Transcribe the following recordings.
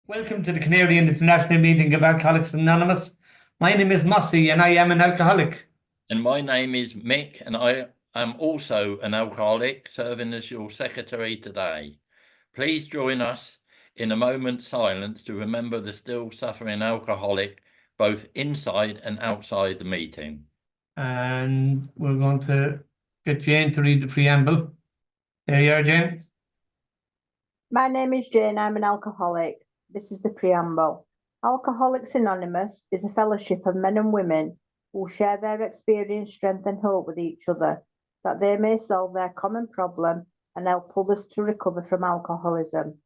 Welcome to the Canarian International Meeting of Alcoholics Anonymous. My name is Mossy and I am an alcoholic. And my name is Mick, and I am also an alcoholic, serving as your secretary today. Please join us in a moment's silence to remember the still suffering alcoholic, both inside and outside the meeting. And we're going to get Jane to read the preamble. There you are, Jane. My name is Jane. I'm an alcoholic. This is the preamble. Alcoholics Anonymous is a fellowship of men and women who share their experience, strength and hope with each other, that they may solve their common problem and help others to recover from alcoholism.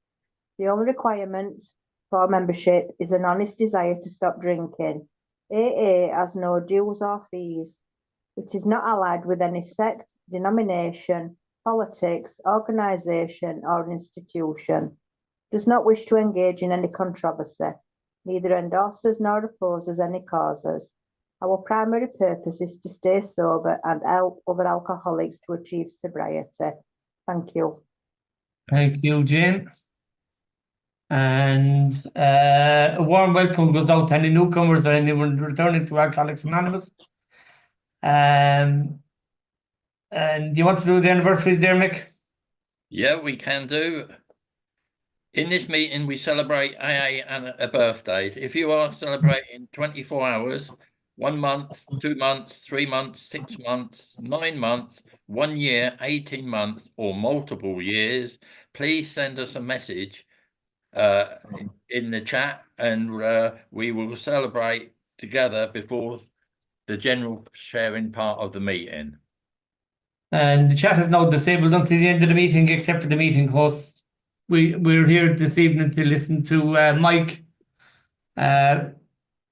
The only requirement for membership is an honest desire to stop drinking. AA has no dues or fees. It is not allied with any sect, denomination, politics, organisation or institution. Does not wish to engage in any controversy, neither endorses nor opposes any causes. Our primary purpose is to stay sober and help other alcoholics to achieve sobriety. Thank you. Thank you, Jane. And a warm welcome goes out to any newcomers or anyone returning to Alcoholics Anonymous. And you want to do the anniversaries there, Mick? Yeah, we can do. In this meeting, we celebrate AA and birthdays. If you are celebrating 24 hours, 1 month, 2 months, 3 months, 6 months, 9 months, 1 year, 18 months, or multiple years, please send us a message in the chat, and we will celebrate together before the general sharing part of the meeting. And the chat is now disabled until the end of the meeting, except for the meeting hosts. We're here this evening to listen to Mike.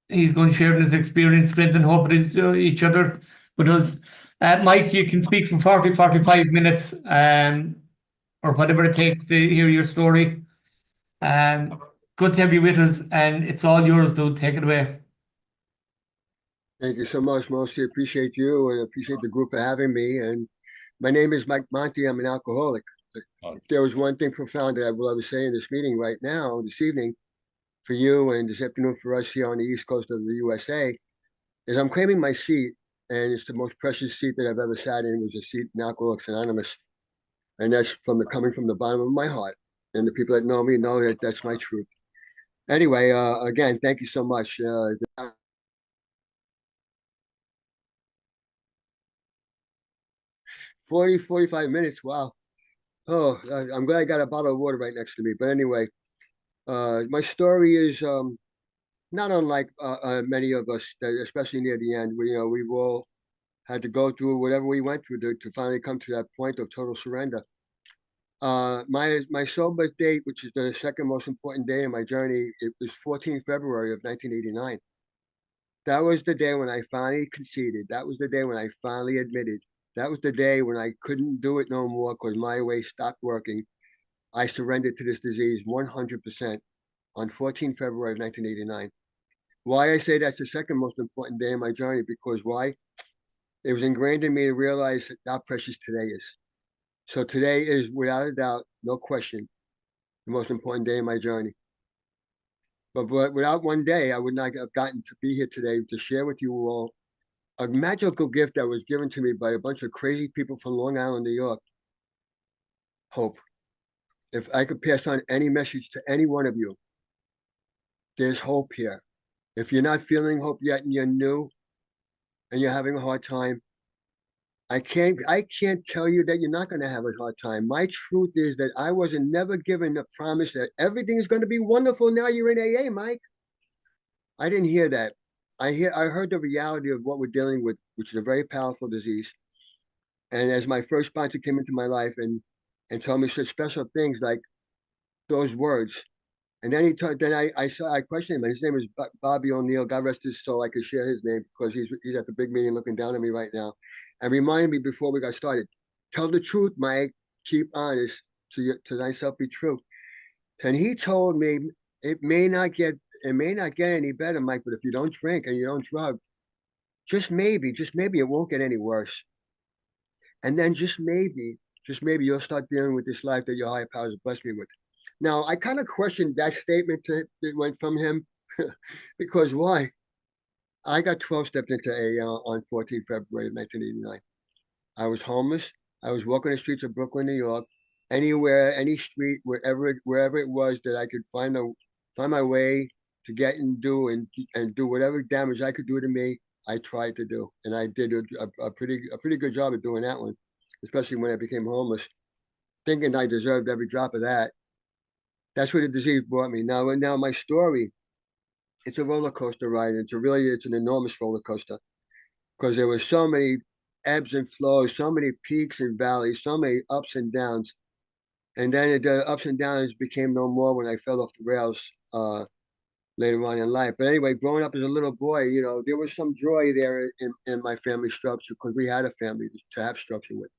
He's going to share his experience, strength and hope with each other with us. Mike, you can speak for 45 minutes or whatever it takes to hear your story. Good to have you with us, and it's all yours, dude. Take it away. Thank you so much, Mossy. Appreciate you and appreciate the group for having me. And my name is Mike Monty. I'm an alcoholic. If there was one thing profound that I will ever say in this meeting right now, this evening, for you and this afternoon for us here on the East Coast of the USA, is I'm claiming my seat, and it's the most precious seat that I've ever sat in. Was a seat in Alcoholics Anonymous, and that's coming from the bottom of my heart. And the people that know me know that that's my truth. Anyway, again, thank you so much. 45 minutes. Wow. Oh, I'm glad I got a bottle of water right next to me. But anyway, my story is not unlike many of us, especially near the end. We've all had to go through whatever we went through to finally come to that point of total surrender. My sober date, which is the second most important day in my journey, it was 14 February of 1989. That was the day when I finally conceded. That was the day when I finally admitted. That was the day when I couldn't do it no more because my way stopped working. I surrendered to this disease 100% on 14 February of 1989. Why I say that's the second most important day in my journey, because why? It was ingrained in me to realize how precious today is. So today is, without a doubt, no question, the most important day in my journey. But without one day, I would not have gotten to be here today to share with you all a magical gift that was given to me by a bunch of crazy people from Long Island, New York. Hope. If I could pass on any message to any one of you, there's hope here. If you're not feeling hope yet and you're new and you're having a hard time, I can't tell you that you're not going to have a hard time. My truth is that I wasn't never given a promise that everything is going to be wonderful now you're in AA, Mike. I didn't hear that. I heard the reality of what we're dealing with, which is a very powerful disease. And as my first sponsor came into my life and told me such special things like those words, and then I questioned him. His name is Bobby O'Neill. God rest his soul. I could share his name because he's at the big meeting looking down at me right now, and reminded me before we got started, tell the truth, Mike. Keep honest. To thyself be true. And he told me it may not get any better, Mike. But if you don't drink and you don't drug, just maybe it won't get any worse. And then just maybe you'll start dealing with this life that your higher powers blessed me with. Now, I kind of questioned that statement that went from him because why? I got 12 stepped into AA on 14 February of 1989. I was homeless. I was walking the streets of Brooklyn, New York, anywhere, any street, wherever it was that I could find my way to get and do whatever damage I could do to me. I tried to do, and I did a pretty good job of doing that one, especially when I became homeless, thinking I deserved every drop of that. That's where the disease brought me. Now my story, it's a roller coaster ride. It's an enormous roller coaster because there were so many ebbs and flows, so many peaks and valleys, so many ups and downs. And then the ups and downs became no more when I fell off the rails later on in life. But anyway, growing up as a little boy, there was some joy there in my family structure because we had a family to have structure with.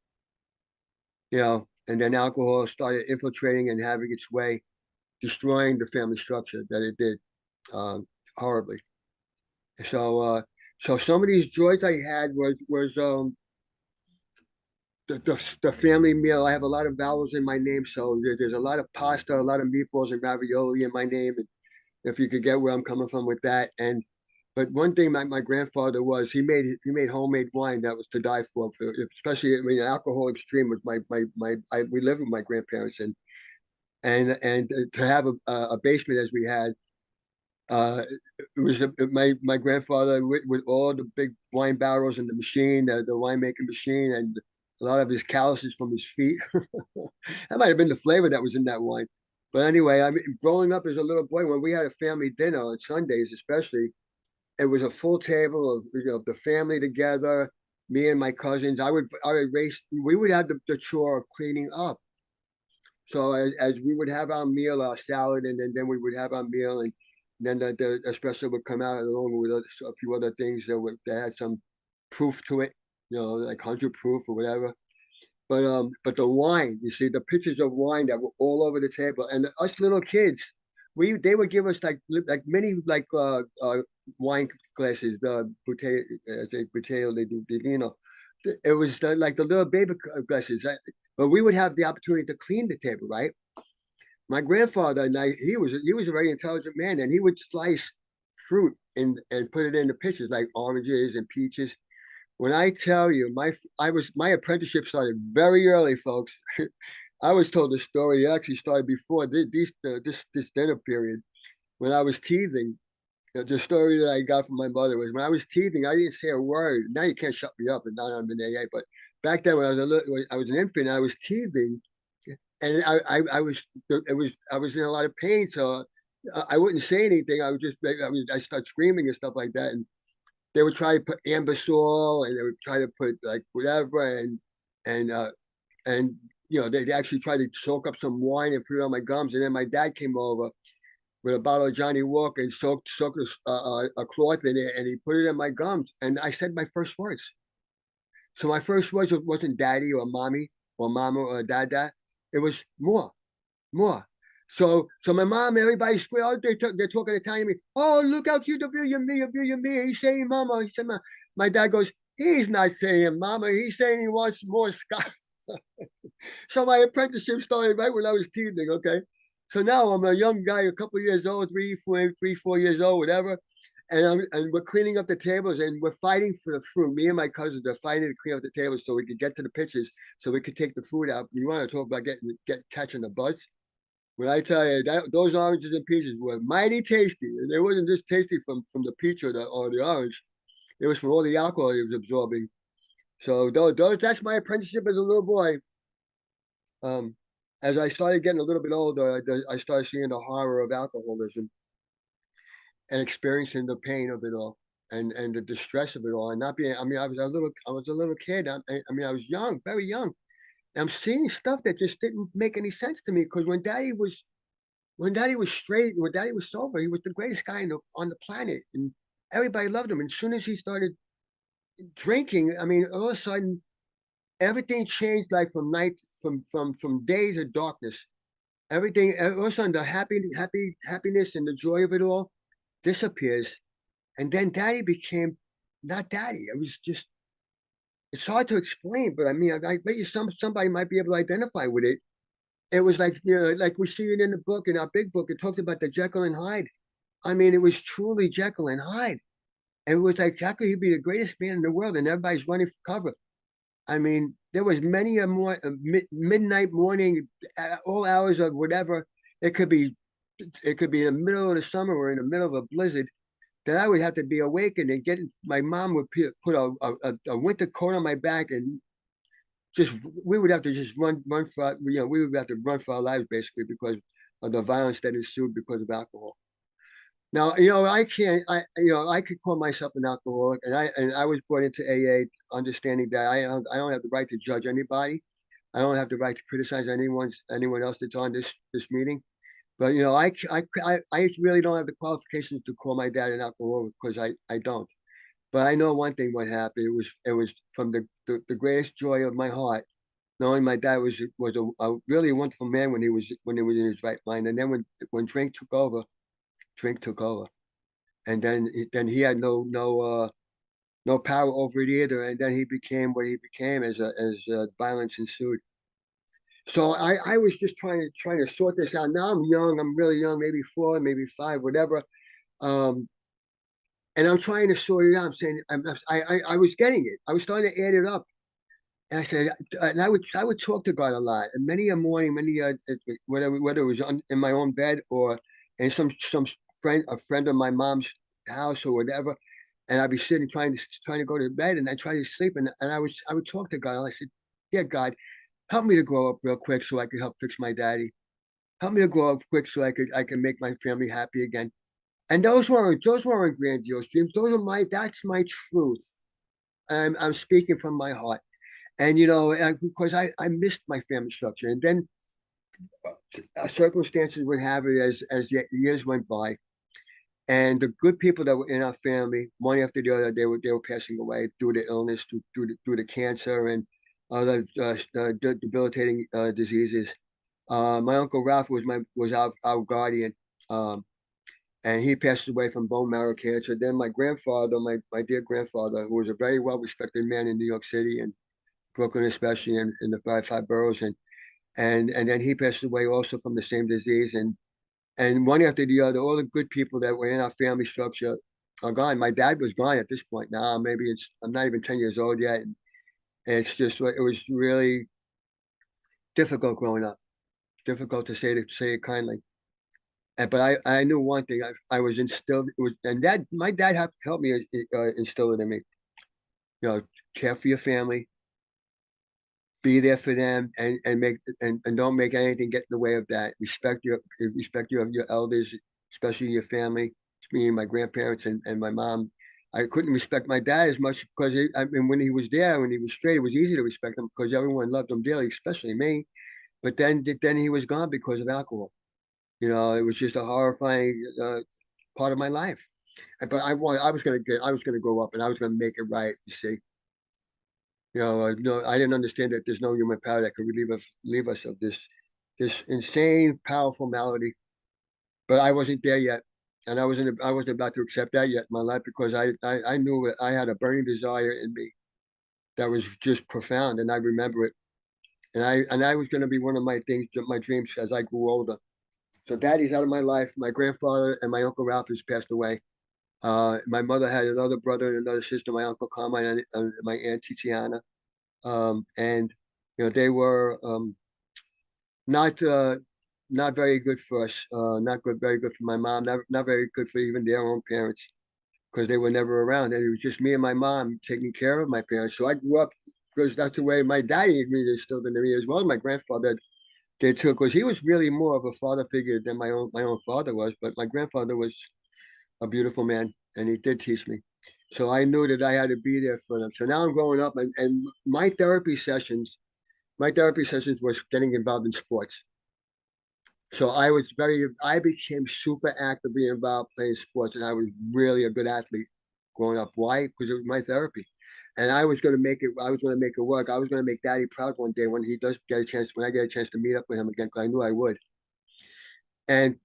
And then alcohol started infiltrating and having its way, destroying the family structure that it did horribly. So some of these joys I had was the family meal. I have a lot of vowels in my name, so there's a lot of pasta, a lot of meatballs and ravioli in my name. And if you could get where I'm coming from with that, but one thing my grandfather was he made homemade wine that was to die for especially alcohol extreme was we lived with my grandparents and to have a basement as we had. It was my grandfather with all the big wine barrels and the machine, the winemaking machine, and a lot of his calluses from his feet. That might have been the flavor that was in that wine. But anyway, growing up as a little boy, when we had a family dinner on Sundays, especially, it was a full table of the family together. Me and my cousins, I would race. We would have the chore of cleaning up. So as we would have our meal, our salad, and then we would have our meal, and then the espresso would come out along with a few other things that had some proof to it, like 100 proof or whatever. But the wine, you see, the pictures of wine that were all over the table, and us little kids, they would give us like many wine glasses, the bouteille, bouteille de vino. It was like the little baby glasses, but we would have the opportunity to clean the table, right? My grandfather and he was a very intelligent man, and he would slice fruit and put it in the pitchers like oranges and peaches. When I tell you, my apprenticeship started very early, folks. I was told the story. It actually started before this dinner period when I was teething. The story that I got from my mother was when I was teething, I didn't say a word. Now you can't shut me up, and now I'm in AA. But back then, when I was an infant, I was teething, and I was in a lot of pain, so I wouldn't say anything. I start screaming and stuff like that, and they would try to put Ambisol, and they would try to put like whatever, and and they actually tried to soak up some wine and put it on my gums, and then my dad came over with a bottle of Johnny Walker and soaked a cloth in it, and he put it in my gums, and I said my first words. So my first words wasn't daddy or mommy or mama or dada. It was more, more. So my mom, everybody's squeal. They're talking Italian to me. Oh, look how cute the view you me. He's saying mama. He said, my dad goes, he's not saying mama. He's saying he wants more Scott. So my apprenticeship started right when I was teething. Okay. So now I'm a young guy, a couple years old, 4 years old, whatever. And we're cleaning up the tables and we're fighting for the fruit. Me and my cousins are fighting to clean up the tables so we could get to the pitchers, so we could take the food out. You want to talk about catching the buzz? When I tell you that those oranges and peaches were mighty tasty, and it wasn't just tasty from the peach or the orange, it was from all the alcohol it was absorbing. So that's my apprenticeship as a little boy. As I started getting a little bit older, I started seeing the horror of alcoholism and experiencing the pain of it all and the distress of it all, and not being. I mean, I was a little kid. I was young, very young. And I'm seeing stuff that just didn't make any sense to me because when Daddy was straight, when Daddy was sober, he was the greatest guy on the planet, and everybody loved him. And as soon as he started drinking, I mean, all of a sudden, everything changed. Like from day to darkness. Everything all of a sudden, the happiness and the joy of it all disappears, and then Daddy became not Daddy. It was just. It's hard to explain, but I mean, I bet you somebody might be able to identify with it. it was like, like we see it in the book, in our big book, it talks about the Jekyll and Hyde. I mean, it was truly Jekyll and Hyde. And it was like, how could he be the greatest man in the world? And everybody's running for cover. I mean, there was many a midnight morning, all hours of whatever. It could be, it could be in the middle of the summer or in the middle of a blizzard that I would have to be awakened and get. My mom would put a winter coat on my back, and just we would have to just run for we would have to run for our lives basically because of the violence that ensued because of alcohol. Now, I can't, I could call myself an alcoholic, and I was brought into AA understanding that I don't have the right to judge anybody. I don't have the right to criticize anyone else that's on this meeting. But I really don't have the qualifications to call my dad an alcoholic because I don't. But I know one thing what happened. It was from the greatest joy of my heart, knowing my dad was a really wonderful man when he was in his right mind. And then when drink took over, and then he had no power over it either, and then he became what he became as violence ensued. So I was just trying to sort this out. Now I'm young, I'm really young, maybe 4, maybe 5, whatever. Um, and I'm trying to sort it out. I'm saying I was getting it. I was starting to add it up. And I said, and I would talk to God a lot. And many a morning, whether it was in my own bed or in some a friend of my mom's house or whatever, and I'd be sitting trying to go to bed, and I try to sleep, and I would talk to God. And I said, "Yeah, God, help me to grow up real quick so I could help fix my daddy. Help me to grow up quick so I can make my family happy again." And those weren't grandiose dreams. That's my truth. I'm speaking from my heart. And because I missed my family structure, and then circumstances would have it as the years went by, and the good people that were in our family, one after the other, they were passing away due to illness, due to cancer and other debilitating diseases. My uncle Ralph was our guardian, and he passed away from bone marrow cancer. Then my grandfather, my dear grandfather, who was a very well respected man in New York City and Brooklyn, especially in the five boroughs, and then he passed away also from the same disease. And one after the other, all the good people that were in our family structure are gone. My dad was gone at this point. Now maybe I'm not even 10 years old yet, and it's just it was really difficult growing up. Difficult to say it kindly. But I knew one thing. I was instilled. My dad had to help me instill it in me. Care for your family, be there for them, and don't make anything get in the way of that. Respect your elders, especially your family. Me and my grandparents and my mom. I couldn't respect my dad as much because when he was there, when he was straight, it was easy to respect him because everyone loved him dearly, especially me. But then he was gone because of alcohol. It was just a horrifying part of my life. But I was gonna grow up and I was gonna make it right. You see. No, I didn't understand that there's no human power that could relieve us of this insane, powerful malady. But I wasn't there yet, and I wasn't about to accept that yet in my life because I knew it. I had a burning desire in me that was just profound, and I remember it. And I was going to be one of my dreams as I grew older. So Daddy's out of my life. My grandfather and my Uncle Ralph has passed away. My mother had another brother and another sister, my Uncle Carmine and my Aunt Tiziana. And they were not not very good for us. Not very good for my mom. Not very good for even their own parents because they were never around, and it was just me and my mom taking care of my parents. So I grew up because that's the way my daddy really instilled into me as well. My grandfather did too, because he was really more of a father figure than my own father was. But my grandfather was a beautiful man, and he did teach me. So I knew that I had to be there for them. So now I'm growing up, and my therapy sessions was getting involved in sports. So I became super actively involved playing sports, and I was really a good athlete growing up. Why? Because it was my therapy, and I was going to make it. I was going to make it work. I was going to make Daddy proud one day when I get a chance to meet up with him again, because I knew I would. And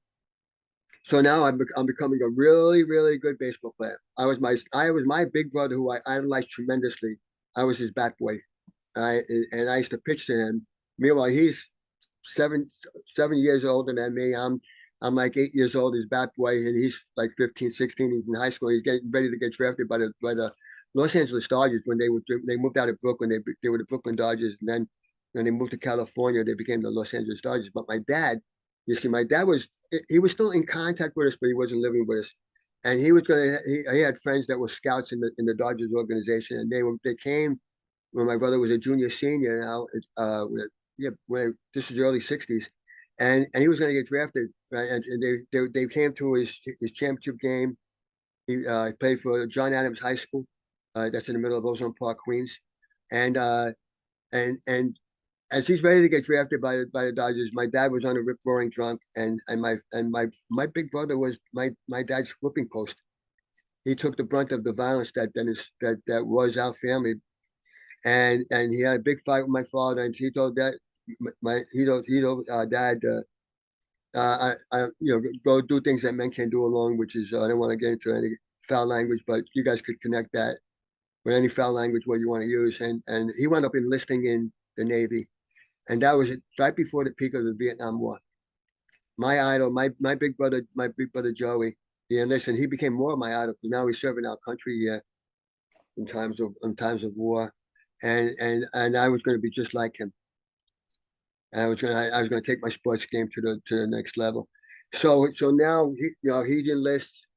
so now I'm becoming a really, really good baseball player. I was my big brother who I idolized tremendously. I was his bat boy, and I used to pitch to him. Meanwhile, he's seven years older than me. I'm like 8 years old. He's bat boy, and he's like 15, 16. He's in high school. He's getting ready to get drafted by the Los Angeles Dodgers when they moved out of Brooklyn. They were the Brooklyn Dodgers, and then when they moved to California, they became the Los Angeles Dodgers. But my dad, you see, my dad he was still in contact with us, but he wasn't living with us. And he had friends that were scouts in the Dodgers organization, and they came when my brother was a junior senior now. When this is the early '60s, and he was going to get drafted, right? And they came to his championship game. He played for John Adams High School, that's in the middle of Ozone Park, Queens, and and as he's ready to get drafted by the Dodgers, my dad was on a rip roaring drunk, and my big brother was my dad's whipping post. He took the brunt of the violence that was our family, and he had a big fight with my father, and he told dad, dad, go do things that men can't do alone, which is I don't want to get into any foul language, but you guys could connect that with any foul language what you want to use, and he wound up enlisting in the Navy, and that was right before the peak of the Vietnam War. My idol, my big brother Joey, he enlisted. He became more of my idol because now he's serving our country here in times of war, and I was going to be just like him. And I was going to take my sports game to the next level. So now he enlists,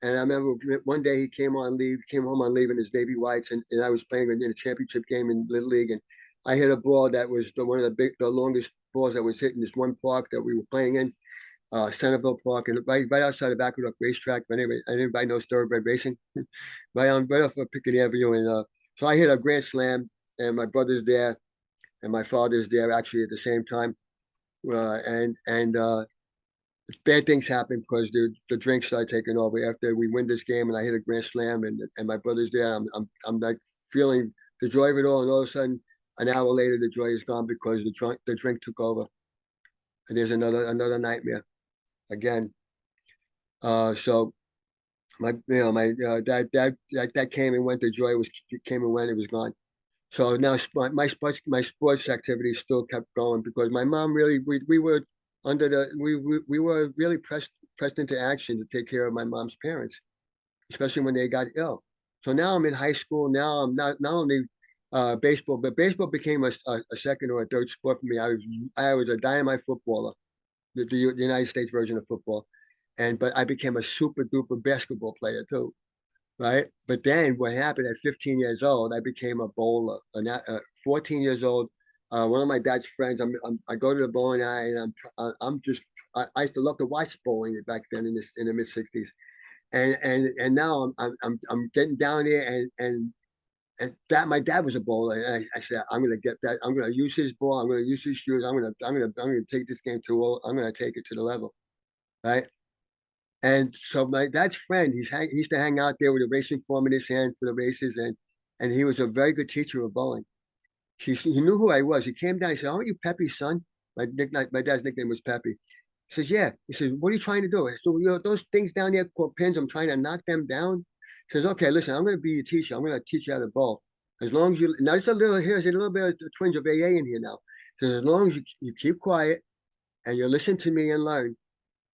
and I remember one day he came home on leave in his Navy whites, and I was playing in a championship game in Little League, and I hit a ball that was one of the longest balls that was hit in this one park that we were playing in, Centerville Park, and right outside of Aqueduct Racetrack. But anyway, anybody knows thoroughbred racing, right off of Pickett Avenue, and so I hit a grand slam, and my brother's there, and my father's there actually at the same time, and bad things happen because the drinks started taking over after we win this game, and I hit a grand slam, and my brother's there. I'm like feeling the joy of it all, and all of a sudden, an hour later, the joy is gone because the drink took over, and there's another nightmare again. So that came and went. The joy came and went. It was gone. So now my sports activities still kept going because my mom really we were we were really pressed into action to take care of my mom's parents, especially when they got ill. So now I'm in high school. Now I'm not only baseball, but baseball became a second or a third sport for me. I was a dynamite footballer, the United States version of football, but I became a super duper basketball player too. Right. But then what happened at 15 years old, I became a bowler. 14 years old, one of my dad's friends, I go to the bowling alley, and I used to love to watch bowling back then in the mid 60s. And now I'm getting down there, and that my dad was a bowler. And I said, I'm gonna get that. I'm gonna use his ball. I'm gonna use his shoes. I'm gonna take this game I'm gonna take it to the level. Right. And so my dad's friend, he used to hang out there with a racing form in his hand for the races, and he was a very good teacher of bowling. He knew who I was. He came down. He said, "Aren't you Pepe's son?" My dad's nickname was Pepe. He says, "Yeah." He says, "What are you trying to do?" So those things down there called pins. I'm trying to knock them down. He says, "Okay, listen, I'm going to be your teacher. I'm going to teach you how to bowl. As long as you now, here's a little bit of a twinge of AA in here now. He says, as long as you keep quiet and you listen to me and learn,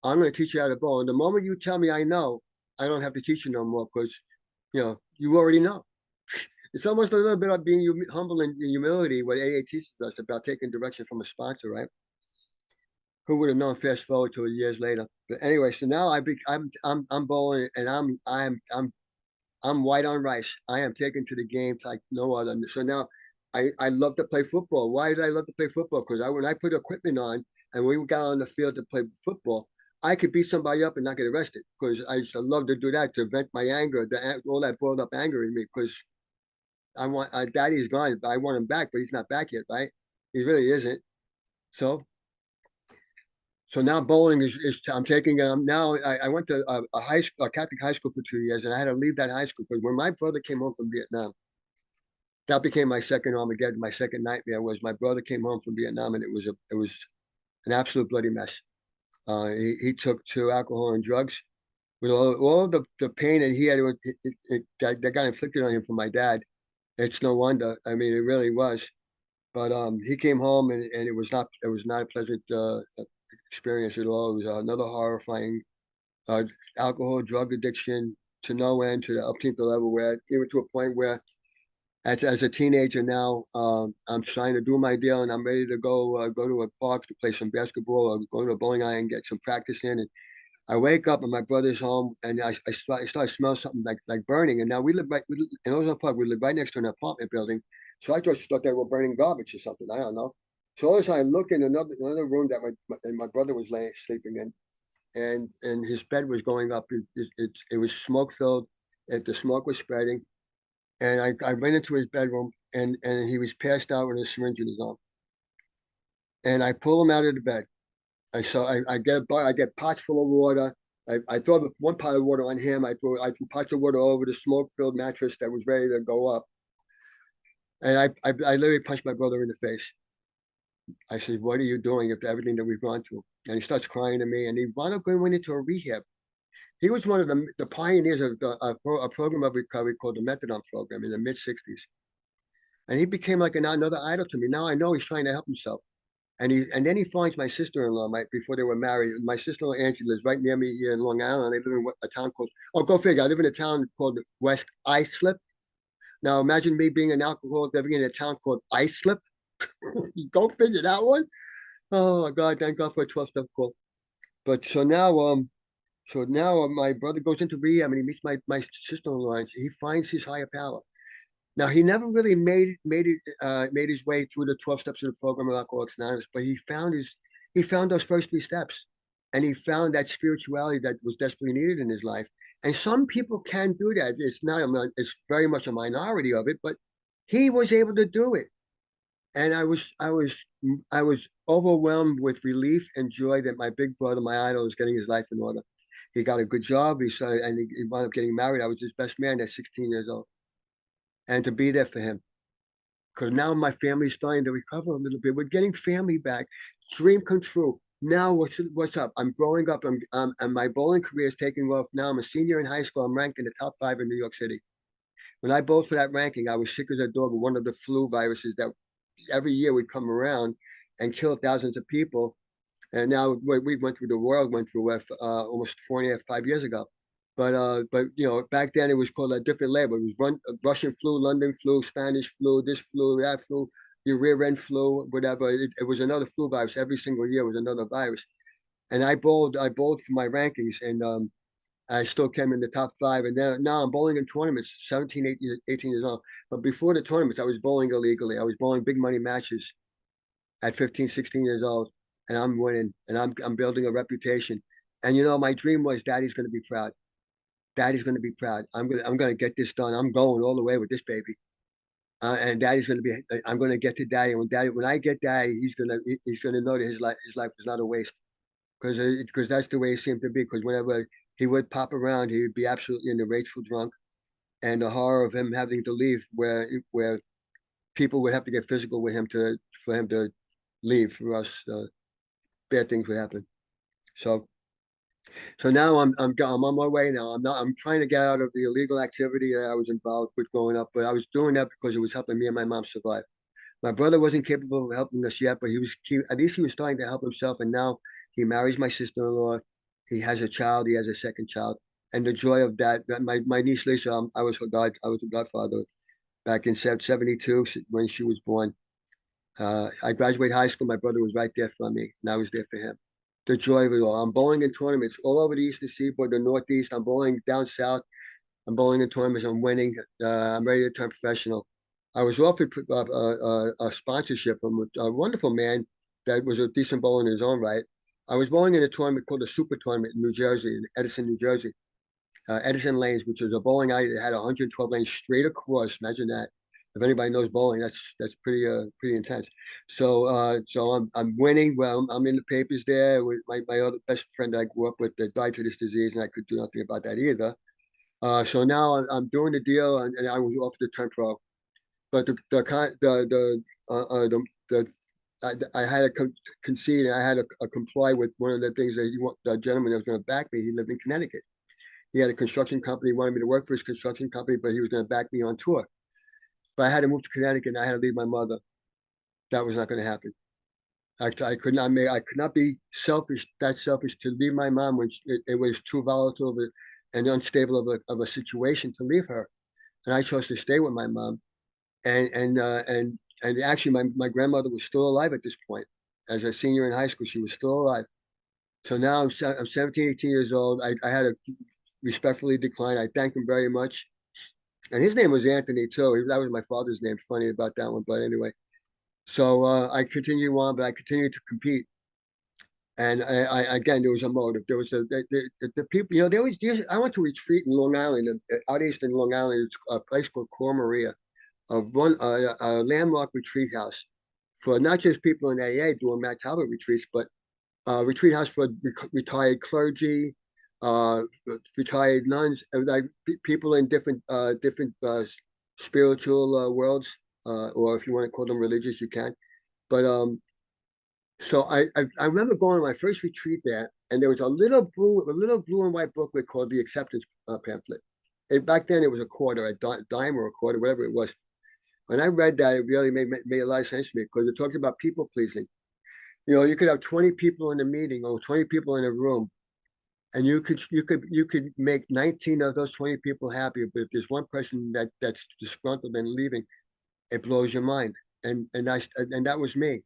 I'm going to teach you how to bowl. And the moment you tell me I know, I don't have to teach you no more because, you already know." It's almost a little bit of being humble and humility, what AA teaches us about taking direction from a sponsor, right? Who would have known? Fast forward to years later. But anyway, so now I'm bowling, and I'm white on rice. I am taken to the game like no other. So now I love to play football. Why did I love to play football? Because when I put equipment on and we got on the field to play football, I could beat somebody up and not get arrested because I used to love to do that to vent my anger, all that boiled up anger in me. Because Daddy's gone, but I want him back, but he's not back yet, right? He really isn't. So now bowling is I'm taking now I went to a Catholic high school for 2 years, and I had to leave that high school because when my brother came home from Vietnam, that became my second Armageddon. My second nightmare was my brother came home from Vietnam, and it was an absolute bloody mess. He took to alcohol and drugs. With all the pain that he had that got inflicted on him from my dad, it's no wonder. I mean, it really was. But he came home and it was not a pleasant experience at all. It was another horrifying alcohol, drug addiction to no end, to the up to the level where even to a point where as a teenager now, I'm trying to do my deal and I'm ready to go to a park to play some basketball or go to a bowling alley and get some practice in. And I wake up and my brother's home and I start to smell something like burning. And now we live in Ozone Park. We live right next to an apartment building. So I just thought they were burning garbage or something. I don't know. So all of a sudden I look in another room that my brother was sleeping in, and his bed was going up. It was smoke filled. The smoke was spreading. And I went into his bedroom and he was passed out with a syringe in his arm. And I pull him out of the bed. I get pots full of water. I throw one pot of water on him. I threw pots of water over the smoke-filled mattress that was ready to go up. And I literally punched my brother in the face. I said, "What are you doing after everything that we've gone through?" And he starts crying to me. And he wound up going into a rehab. He was one of the pioneers of a program of recovery called the Methadone program in the mid-'60s. And he became like another idol to me. Now I know he's trying to help himself. And then he finds my sister-in-law before they were married. My sister-in-law Angie lives right near me here in Long Island. They live in a town called, oh, go figure. I live in a town called West Islip. Now imagine me being an alcoholic living in a town called Islip. Go figure that one. Oh my God, thank God for a 12-step call. But so now my brother goes into rehab and he meets my sister-in-law and he finds his higher power. Now he never really made his way through the 12 steps of the program of Alcoholics Anonymous, but he found those first 3 steps, and he found that spirituality that was desperately needed in his life. And some people can do that. It's very much a minority of it, but he was able to do it. And I was overwhelmed with relief and joy that my big brother, my idol, was getting his life in order. He got a good job. He wound up getting married. I was his best man at 16 years old. And to be there for him. Because now my family's starting to recover a little bit. We're getting family back. Dream come true. Now what's up? I'm growing up and my bowling career is taking off. Now I'm a senior in high school. I'm ranked in the top 5 in New York City. When I bowled for that ranking, I was sick as a dog with one of the flu viruses that every year would come around and kill thousands of people. And now we went through, the world went through almost 4.5, 5 years ago. But back then it was called a different label. It was Russian flu, London flu, Spanish flu, this flu, that flu, the rear end flu, whatever. It was another flu virus. Every single year was another virus. And I bowled for my rankings, and I still came in the top 5. And now I'm bowling in tournaments, 17, 18 years old. But before the tournaments, I was bowling illegally. I was bowling big money matches at 15, 16 years old, and I'm winning, and I'm building a reputation. And my dream was Daddy's going to be proud. Daddy's going to be proud. I'm gonna get this done. I'm going all the way with this baby. And Daddy's going to be. I'm going to get to Daddy. When I get Daddy, he's gonna know that his life was not a waste. Because that's the way it seemed to be. Because whenever he would pop around, he would be absolutely in the rageful drunk, and the horror of him having to leave, where people would have to get physical with him for him to leave. For us, bad things would happen. So now I'm on my way now. I'm trying to get out of the illegal activity that I was involved with growing up, but I was doing that because it was helping me and my mom survive. My brother wasn't capable of helping us yet, but at least he was starting to help himself. And now he marries my sister-in-law. He has a child. He has a second child. And the joy of that, my niece Lisa, I was a godfather back in 72 when she was born. I graduated high school. My brother was right there for me, and I was there for him. The joy of it all. I'm bowling in tournaments all over the Eastern Seaboard, the Northeast. I'm bowling down south. I'm bowling in tournaments. I'm winning. I'm ready to turn professional. I was offered a sponsorship from a wonderful man that was a decent bowler in his own right. I was bowling in a tournament called the Super Tournament in New Jersey, in Edison, New Jersey. Edison Lanes, which was a bowling alley that had 112 lanes straight across. Imagine that. If anybody knows bowling, that's pretty intense. So I'm winning. Well, I'm in the papers there with my other best friend I grew up with that died to this disease, and I could do nothing about that either. So now I'm doing the deal, and I was offered to turn pro, but I had to concede, and I had to comply with one of the things that the gentleman that was going to back me. He lived in Connecticut. He had a construction company. He wanted me to work for his construction company, but he was going to back me on tour. But I had to move to Connecticut, and I had to leave my mother. that was not going to happen. I could not be selfish, that selfish to leave my mom when it was too volatile and unstable of a situation to leave her. And I chose to stay with my mom. And actually my grandmother was still alive at this point. As a senior in high school, she was still alive. So now I'm 17, 18 years old. I had to respectfully decline. I thank him very much. And his name was Anthony too. That was my father's name. Funny about that one, but anyway. So I continue on, but I continue to compete. And again, there was a motive. There was the people. You know, there was. I went to retreat in Long Island, out east in Long Island. It's a place called Cor Maria, a landmark retreat house for not just people in AA doing Matt Talbot retreats, but retreat house for retired clergy, retired nuns, like people in different spiritual worlds, or if you want to call them religious, you can. But so I remember going to my first retreat there, and there was a little blue and white booklet called the Acceptance Pamphlet. Back then it was a quarter, a dime or a quarter, whatever it was. When I read that, it really made a lot of sense to me because it talks about people pleasing. You know, you could have 20 people in a meeting or 20 people in a room, and you could make 19 of those 20 people happy. But if there's one person that's disgruntled and leaving, it blows your mind. And that was me.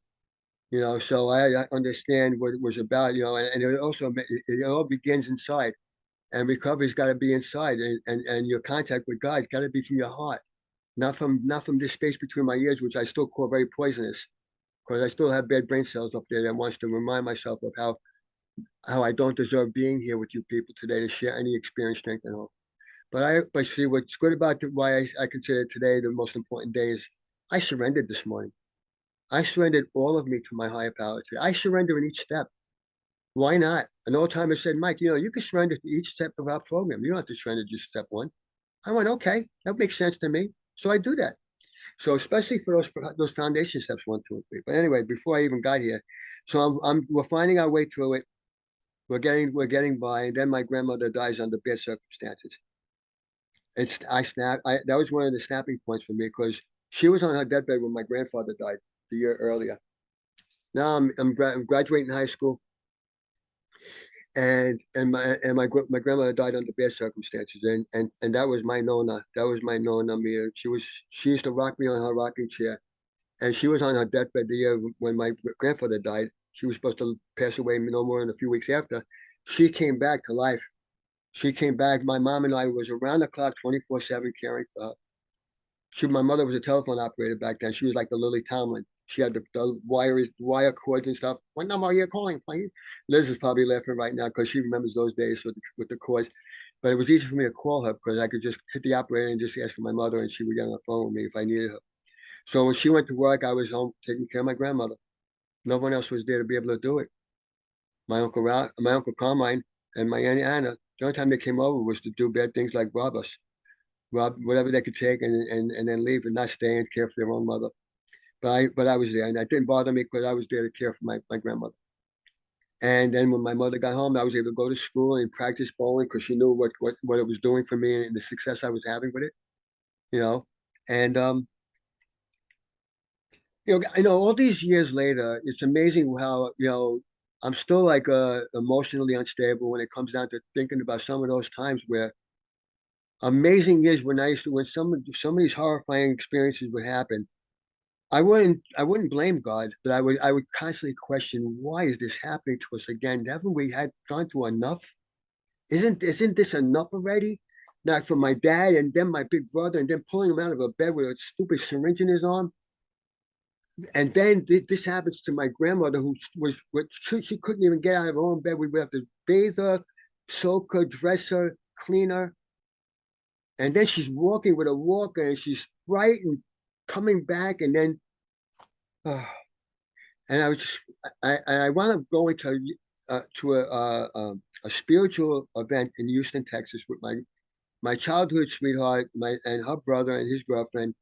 You know, so I understand what it was about. You know, and it also it all begins inside, and recovery's got to be inside, and your contact with God's got to be from your heart, not from this space between my ears, which I still call very poisonous. Because I still have bad brain cells up there that wants to remind myself of how I don't deserve being here with you people today to share any experience, strength, and hope. But see what's good about why I consider today the most important day is I surrendered this morning. I surrendered all of me to my higher power. I surrender in each step. Why not? An old timer said, Mike, you know, you can surrender to each step of our program. You don't have to surrender just step one. I went, okay, that makes sense to me. So I do that. So especially for those foundation steps 1, 2, and 3. But anyway, before I even got here, so we're finding our way through it. We're getting by, and then my grandmother dies under bad circumstances. That was one of the snapping points for me because she was on her deathbed when my grandfather died the year earlier. Now I'm graduating high school, and my grandmother died under bad circumstances, and that was my nona. That was my nona. She used to rock me on her rocking chair. And she was on her deathbed the year when my grandfather died. She was supposed to pass away no more than a few weeks after. She came back to life. She came back. My mom and I was around the clock, 24/7, caring for her. My mother was a telephone operator back then. She was like the Lily Tomlin. She had the wire cords and stuff. What number are you calling, please? Liz is probably laughing right now because she remembers those days with the cords. But it was easy for me to call her because I could just hit the operator and just ask for my mother, and she would get on the phone with me if I needed her. So when she went to work, I was home taking care of my grandmother. No one else was there to be able to do it. My uncle Carmine, and my Aunt Anna. The only time they came over was to do bad things like rob whatever they could take, and then leave and not stay and care for their own mother. But I was there, and that didn't bother me because I was there to care for my grandmother. And then when my mother got home, I was able to go to school and practice bowling because she knew what it was doing for me and the success I was having with it. You know, and I know all these years later, it's amazing how, I'm still like emotionally unstable when it comes down to thinking about some of those times where amazing is when some of these horrifying experiences would happen. I wouldn't blame God, but I would constantly question, why is this happening to us again? Haven't we had gone through enough? Isn't this enough already? Not for my dad and then my big brother and then pulling him out of a bed with a stupid syringe in his arm. And then this happens to my grandmother, who she couldn't even get out of her own bed. We would have to bathe her, soak her, dress her, clean her. And then she's walking with a walker and she's bright and coming back. And then, and I wound up going to a spiritual event in Houston, Texas with my childhood sweetheart, and her brother and his girlfriend.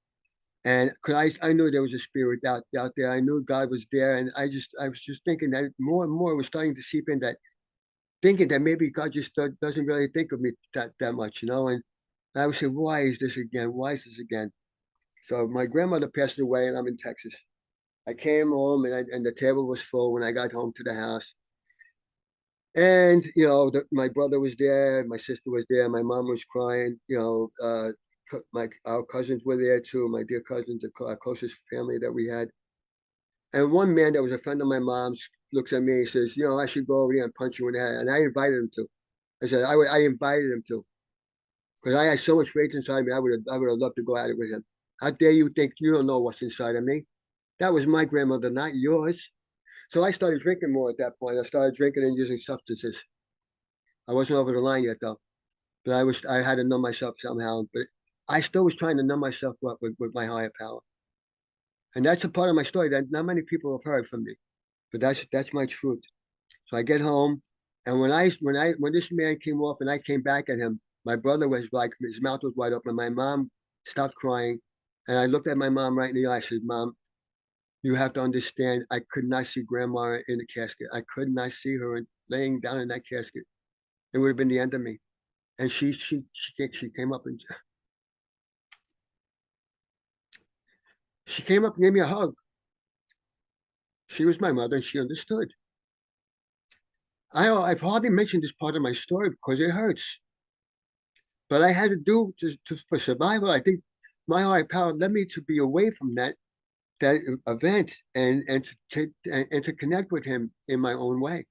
And because I knew there was a spirit out there, I knew God was there, and I was just thinking that more and more was starting to seep in, that thinking that maybe God just doesn't really think of me that much, And I would say, why is this again? Why is this again? So my grandmother passed away, and I'm in Texas, I came home and the table was full when I got home to the house. And, you know, my brother was there, my sister was there, my mom was crying, you know, our cousins were there too, my dear cousins, our closest family that we had. And one man that was a friend of my mom's looks at me and says, you know, I should go over there and punch you in the head. And I invited him to. I said, I invited him to. Because I had so much rage inside me, I would have loved to go at it with him. How dare you think you don't know what's inside of me? That was my grandmother, not yours. So I started drinking more at that point. I started drinking and using substances. I wasn't over the line yet though. But I had to numb myself somehow. But I still was trying to numb myself up with my higher power. And that's a part of my story that not many people have heard from me. But that's my truth. So I get home, and when this man came off and I came back at him, my brother was like, his mouth was wide open. My mom stopped crying, and I looked at my mom right in the eye. I said, "Mom, you have to understand. I could not see Grandma in the casket. I could not see her laying down in that casket. It would have been the end of me." And she came up and she came up and gave me a hug. She was my mother, and she understood. I've hardly mentioned this part of my story because it hurts. But I had to do for survival. I think my higher power led me to be away from that event and to connect with him in my own way.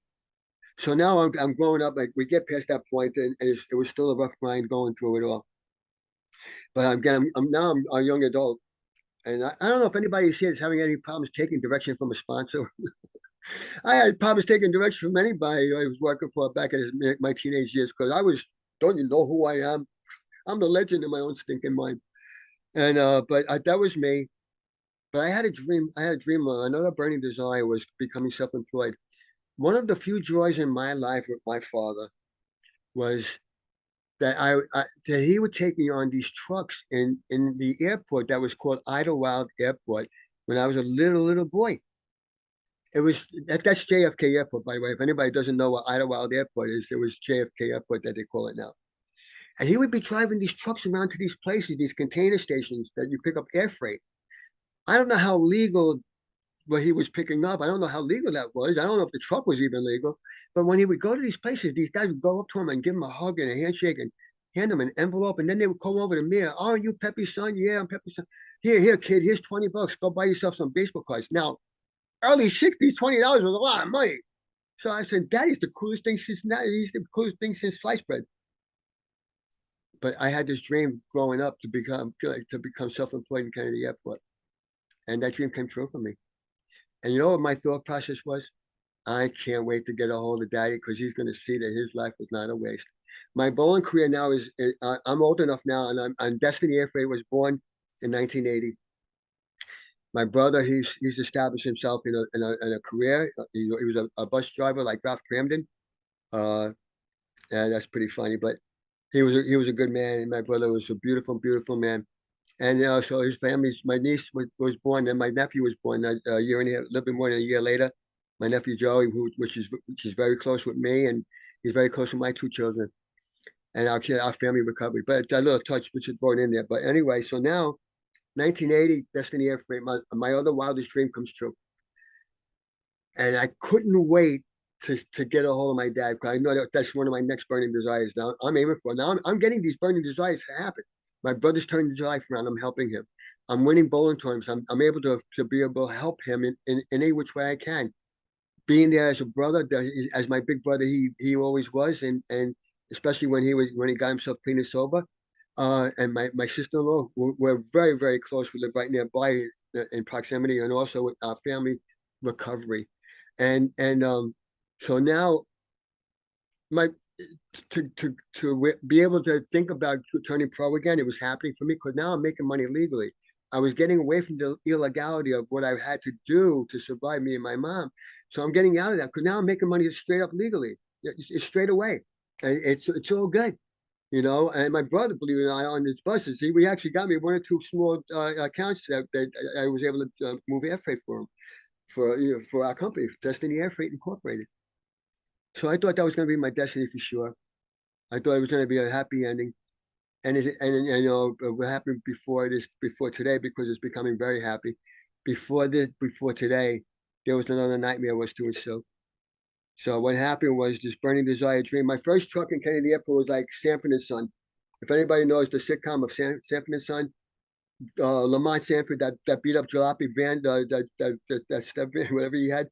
So now I'm growing up. Like we get past that point, and it was still a rough grind going through it all. But I'm a young adult, and I don't know if anybody here is having any problems taking direction from a sponsor. I had problems taking direction from anybody I was working for back in my teenage years because don't you know who I am? I'm the legend in my own stinking mind. And but that was me. But I had a dream. Another burning desire was becoming self-employed. One of the few joys in my life with my father was that that he would take me on these trucks in the airport that was called Idlewild Airport when I was a little boy. That's JFK Airport, by the way. If anybody doesn't know what Idlewild Airport is, it was JFK Airport that they call it now. And he would be driving these trucks around to these places, these container stations that you pick up air freight. I don't know how legal what he was picking up. I don't know how legal that was. I don't know if the truck was even legal. But when he would go to these places, these guys would go up to him and give him a hug and a handshake and hand him an envelope. And then they would come over to me. Oh, are you Pepe's son? Yeah, I'm Pepe's son. Here, kid, here's $20. Go buy yourself some baseball cards. Now, early 60s, $20 was a lot of money. So I said, Daddy's the coolest thing since sliced bread. But I had this dream growing up to become self-employed in Kennedy Airport. And that dream came true for me. And you know what my thought process was? I can't wait to get a hold of Daddy because he's going to see that his life was not a waste. My bowling career now I'm old enough now, and I'm Destiny Air Freight was born in 1980. My brother, he's established himself in a career. He was a bus driver like Ralph Cramden. And that's pretty funny, but he was a good man, and my brother was a beautiful man. And so his family's, my niece was born, and my nephew was born a year and a little bit more than a year later. My nephew Joey, which is very close with me, and he's very close with my two children, and our family recovery. But a little touch which is brought in there. But anyway, so now, 1980, Destiny Air Freight, my other wildest dream comes true, and I couldn't wait to get a hold of my dad because I know that's one of my next burning desires. Now I'm aiming for. Now I'm getting these burning desires to happen. My brother's turning his life around. I'm helping him. I'm winning bowling tournaments. I'm able to be able to help him in any which way I can. Being there as a brother, as my big brother, he always was, and especially when he got himself clean and sober. And my sister-in-law, we're very close. We live right nearby in proximity, and also with our family recovery. And so now my to be able to think about turning pro again, it was happening for me because now I'm making money legally. I was getting away from the illegality of what I had to do to survive, me and my mom. So I'm getting out of that because now I'm making money straight up legally. It's straight away, and it's all good, you know. And my brother, believe it or not, on his buses, we actually got me one or two small accounts that I was able to move air freight for him for our company, Destiny Air Freight Incorporated. So I thought that was going to be my destiny for sure. I thought it was going to be a happy ending, and you know what happened before today because it's becoming very happy. before today, there was another nightmare was to ensue. So what happened was this burning desire dream. My first truck in Kennedy Airport was like Sanford and Son. If anybody knows the sitcom of Sanford and Son, Lamont Sanford, that beat up jalopy van, that step van, whatever he had.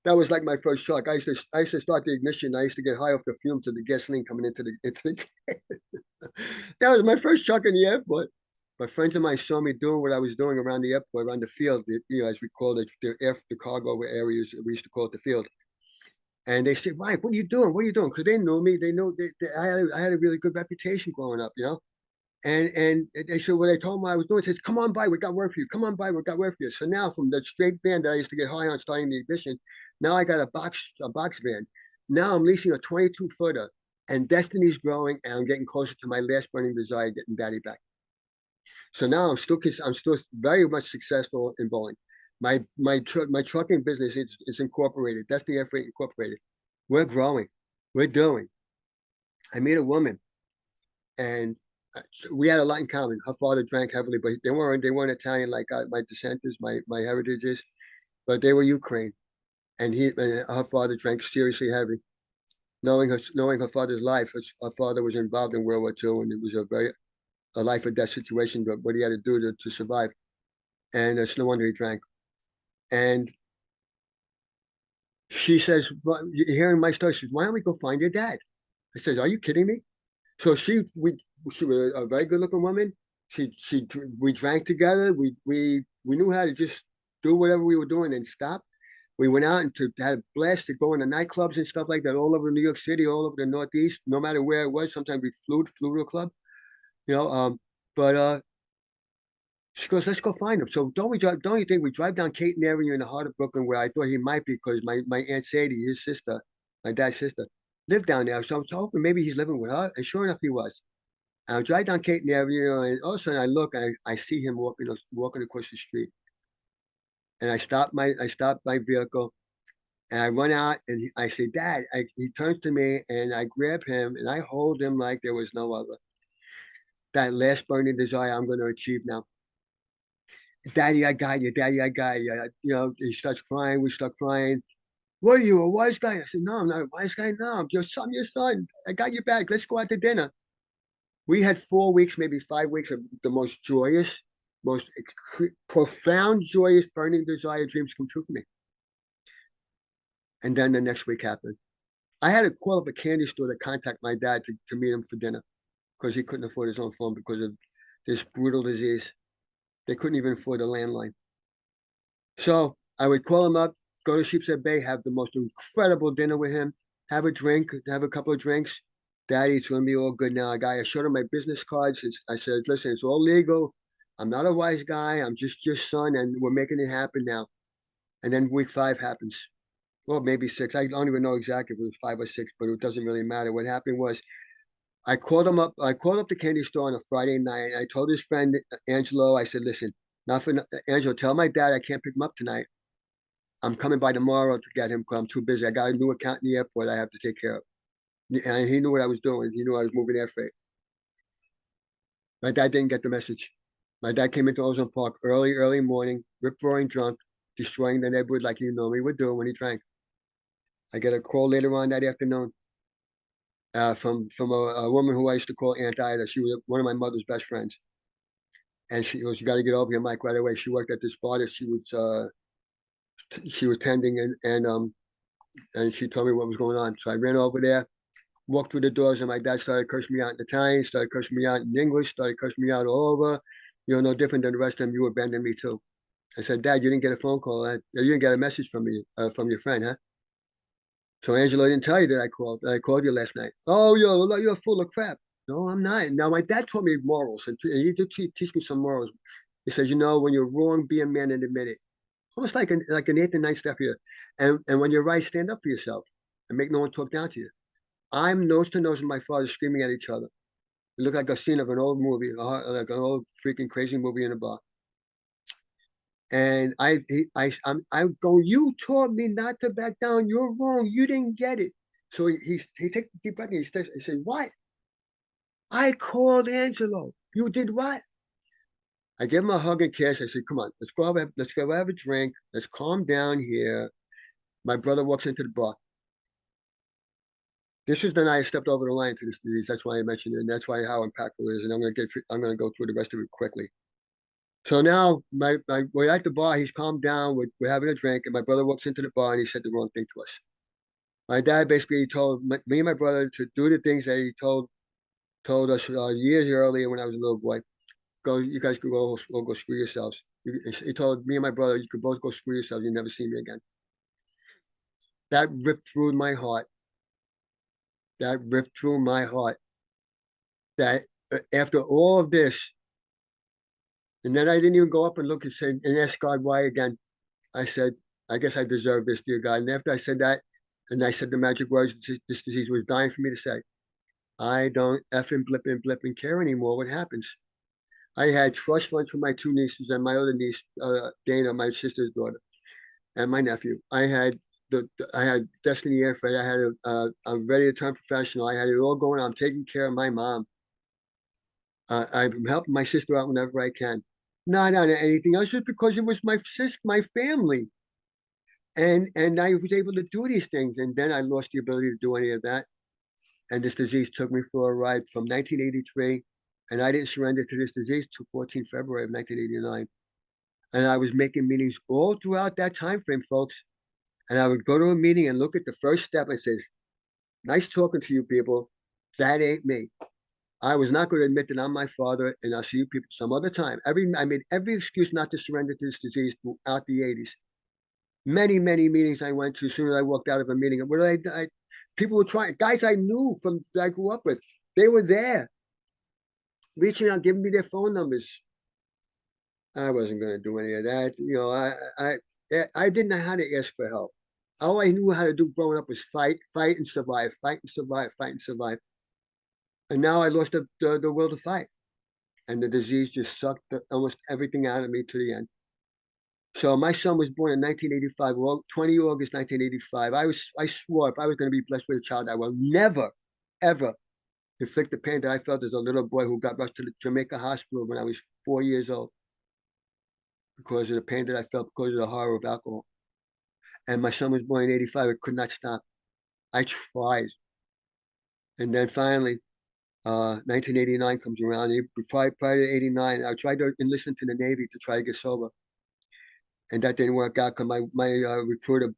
That was like my first truck. I used to start the ignition. I used to get high off the fumes of the gasoline coming into the that was my first truck in the airport. My friends of mine saw me doing what I was doing around the airport, around the field, as we called it, the cargo areas. We used to call it the field. And they said, Mike, what are you doing? What are you doing? Because they knew me. They knew I had a really good reputation growing up, And they said, what I told them what I was doing, says, come on by, we got work for you. Come on by, we got work for you. So now from the straight van that I used to get high on starting the ignition, now I got a box van. Now I'm leasing a 22-footer, and destiny's growing, and I'm getting closer to my last burning desire, getting daddy back. So now I'm still very much successful in bowling. My trucking business is incorporated. Destiny Air Freight Incorporated. We're growing. We're doing. I met a woman, and we had a lot in common. Her father drank heavily, but they weren't Italian like my descent is, my heritage is, but they were Ukraine, and her father drank seriously heavy. Knowing her father's life, her father was involved in World War II, and it was a life or death situation, but what he had to do to survive, and it's no wonder he drank. And she says, well, hearing my story, she says, why don't we go find your dad? I says, are you kidding me? So she was a very good looking woman. We drank together. We knew how to just do whatever we were doing and stop. We went out and had a blast to go into nightclubs and stuff like that all over New York City, all over the Northeast, no matter where it was. Sometimes we flew to a club, but she goes, let's go find him. So don't you think we drive down Canarian in the heart of Brooklyn, where I thought he might be, because my Aunt Sadie, his sister, my dad's sister, lived down there. So I was hoping maybe he's living with her. And sure enough, he was. And I drive down Caton Avenue, and all of a sudden I look, and I see him walking across the street. And I stop my vehicle, and I run out, and I say, Dad. He turns to me, and I grab him, and I hold him like there was no other. That last burning desire I'm going to achieve now. Daddy, I got you. Daddy, I got you. He starts crying. We start crying. What are you, a wise guy? I said, no, I'm not a wise guy. No, I'm your son. I got you back. Let's go out to dinner. We had 4 weeks, maybe 5 weeks of the most joyous, most profound, joyous, burning desire dreams come true for me. And then the next week happened. I had to call up a candy store to contact my dad to meet him for dinner, because he couldn't afford his own phone because of this brutal disease. They couldn't even afford a landline. So I would call him up, go to Sheepshead Bay, have the most incredible dinner with him, have a drink, have a couple of drinks. Daddy, it's going to be all good now. I showed him my business cards. I said, listen, it's all legal. I'm not a wise guy. I'm just your son, and we're making it happen now. And then week 5 happens. Or maybe 6. I don't even know exactly if it was 5 or 6, but it doesn't really matter. What happened was I called him up. I called up the candy store on a Friday night. I told his friend, Angelo, I said, listen, Angelo, tell my dad I can't pick him up tonight. I'm coming by tomorrow to get him because I'm too busy. I got a new account in the airport I have to take care of. And he knew what I was doing. He knew I was moving air freight. My dad didn't get the message. My dad came into Ozone Park early morning, rip-roaring drunk, destroying the neighborhood like he normally would do when he drank. I get a call later on that afternoon from a woman who I used to call Aunt Ida. She was one of my mother's best friends. And she goes, you got to get over here, Mike, right away. She worked at this bar that she was tending, and she told me what was going on. So I ran over there, walked through the doors, and my dad started cursing me out in Italian, started cursing me out in English, started cursing me out all over. No different than the rest of them. You abandoned me too. I said, Dad, you didn't get a phone call. You didn't get a message from me, from your friend, huh? So Angelo didn't tell you that I called. I called you last night. Oh, you're full of crap. No, I'm not. Now, my dad taught me morals, and he did teach me some morals. He says, when you're wrong, be a man and admit it. Almost like an 8th and 9th step here. And when you're right, stand up for yourself and make no one talk down to you. I'm nose to nose with my father screaming at each other. It looked like a scene of an old movie, like an old freaking crazy movie in a bar. And I'm going, you taught me not to back down. You're wrong. You didn't get it. So he takes a deep breath and he said, what? I called Angelo. You did what? I give him a hug and kiss. I said, come on, let's go have a drink. Let's calm down here. My brother walks into the bar. This was the night I stepped over the line to this disease. That's why I mentioned it, and that's why how impactful it is. And I'm gonna go through the rest of it quickly. So now we're at the bar. He's calmed down. We're having a drink, and my brother walks into the bar and he said the wrong thing to us. My dad basically told me and my brother to do the things that he told us years earlier when I was a little boy. You guys could go screw yourselves. He told me and my brother, you could both go screw yourselves. You never see me again. That ripped through my heart. That ripped through my heart. That after all of this, and then I didn't even go up and look and say and ask God why again. I said, I guess I deserve this, dear God. And after I said that, and I said the magic words this disease was dying for me to say, I don't effing blip and care anymore what happens. I had trust funds for my two nieces and my other niece, Dana, my sister's daughter, and my nephew. I had Destiny Airfreight. I had I'm ready to turn professional. I had it all going on. I'm taking care of my mom. I'm helping my sister out whenever I can. Not on anything else, just because it was my family. And I was able to do these things. And then I lost the ability to do any of that. And this disease took me for a ride from 1983. And I didn't surrender to this disease till 14 February of 1989. And I was making meetings all throughout that time frame, folks. And I would go to a meeting and look at the first step and says, nice talking to you people. That ain't me. I was not going to admit that I'm my father, and I'll see you people some other time. I made every excuse not to surrender to this disease throughout the 80s. Many meetings I went to as soon as I walked out of a meeting. People were trying, guys I knew from that I grew up with, they were there, reaching out, giving me their phone numbers. I wasn't going to do any of that. You know, I didn't know how to ask for help. All I knew how to do growing up was fight and survive, fight and survive, fight and survive. And now I lost the will to fight. And the disease just sucked almost everything out of me to the end. So my son was born in 1985, 20 August 1985. I swore if I was going to be blessed with a child, I will never, ever inflict the pain that I felt as a little boy who got rushed to the Jamaica hospital when I was 4 years old because of the pain that I felt because of the horror of alcohol. And my son was born in 85. I could not stop. I tried. And then finally, 1989 comes around. Prior to 89, I tried to enlist into the Navy to try to get sober. And that didn't work out because my recruiter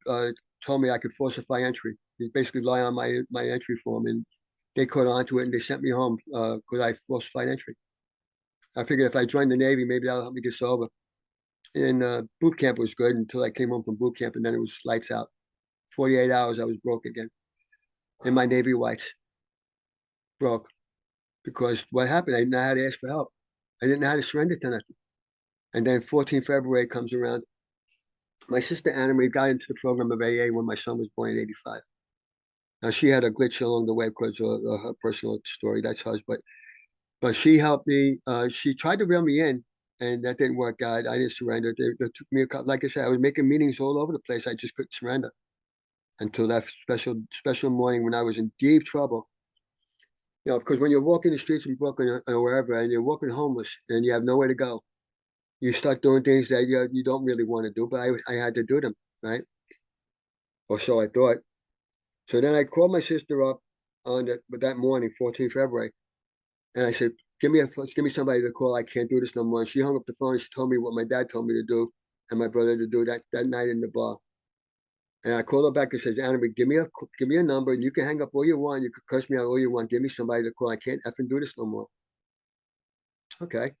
told me I could falsify entry. He basically lied on my entry form, and they caught on to it, and they sent me home because I falsified entry. I figured if I joined the Navy, maybe that'll help me get sober. And boot camp was good until I came home from boot camp, and then it was lights out. 48 hours, I was broke again. And my Navy whites broke because what happened, I didn't know how to ask for help. I didn't know how to surrender to nothing. And then 14 February comes around. My sister Anna Marie got into the program of AA when my son was born in 85. Now, she had a glitch along the way because of her personal story. That's hers. But she helped me. She tried to reel me in, and that didn't work out. I didn't surrender. They took me like I said, I was making meetings all over the place. I just couldn't surrender until that special morning when I was in deep trouble. You know, because when you're walking the streets in Brooklyn or wherever, and you're walking homeless and you have nowhere to go, you start doing things that you don't really want to do, but I had to do them, right? Or so I thought. So then I called my sister up on that morning, 14 February, and I said, give me somebody to call. I can't do this no more. And she hung up the phone and she told me what my dad told me to do and my brother to do that night in the bar. And I called her back and says, Anna, give me a number, and you can hang up all you want. You can curse me out all you want. Give me somebody to call. I can't effing do this no more. Okay.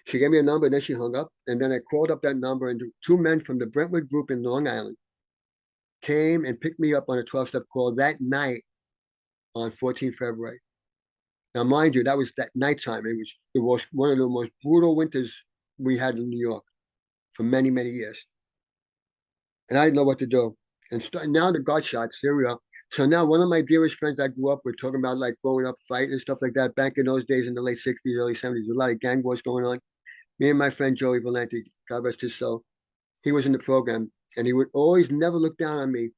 She gave me a number, and then she hung up. And then I called up that number, and two men from the Brentwood group in Long Island came and picked me up on a 12-step call that night on 14 February. Now, mind you, that was that nighttime. It was one of the most brutal winters we had in New York for many years. And I didn't know what to do. And now the God shots, here we are. So now one of my dearest friends I grew up with, talking about like growing up, fighting and stuff like that. Back in those days in the late 60s, early 70s, a lot of gang wars going on. Me and my friend Joey Valenti, God rest his soul, he was in the program, and he would always never look down on me.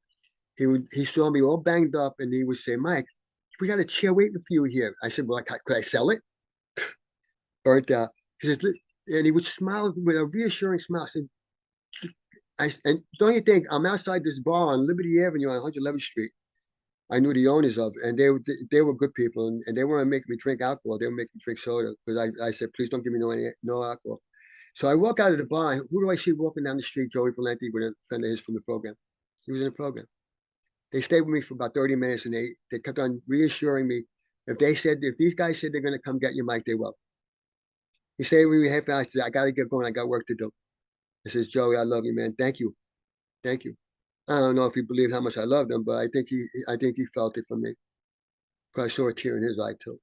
He saw me all banged up, and he would say, Mike, we got a chair waiting for you here. I said, well, could I sell it? Burnt out. He says, and he would smile with a reassuring smile. And don't you think I'm outside this bar on Liberty Avenue on 111th Street? I knew the owners of, and they were good people, and they weren't making me drink alcohol. They were making me drink soda because I said, please don't give me no alcohol. So I walk out of the bar. Who do I see walking down the street? Joey Valenti with a friend of his from the program. He was in the program. They stayed with me for about 30 minutes, and they kept on reassuring me. If these guys said they're going to come get you, Mike, they will. He stayed with me half an hour. He said, I got to get going. I got work to do. I says, Joey, I love you, man. Thank you. Thank you. I don't know if he believed how much I loved him, but I think he felt it from me. Because I saw a tear in his eye too.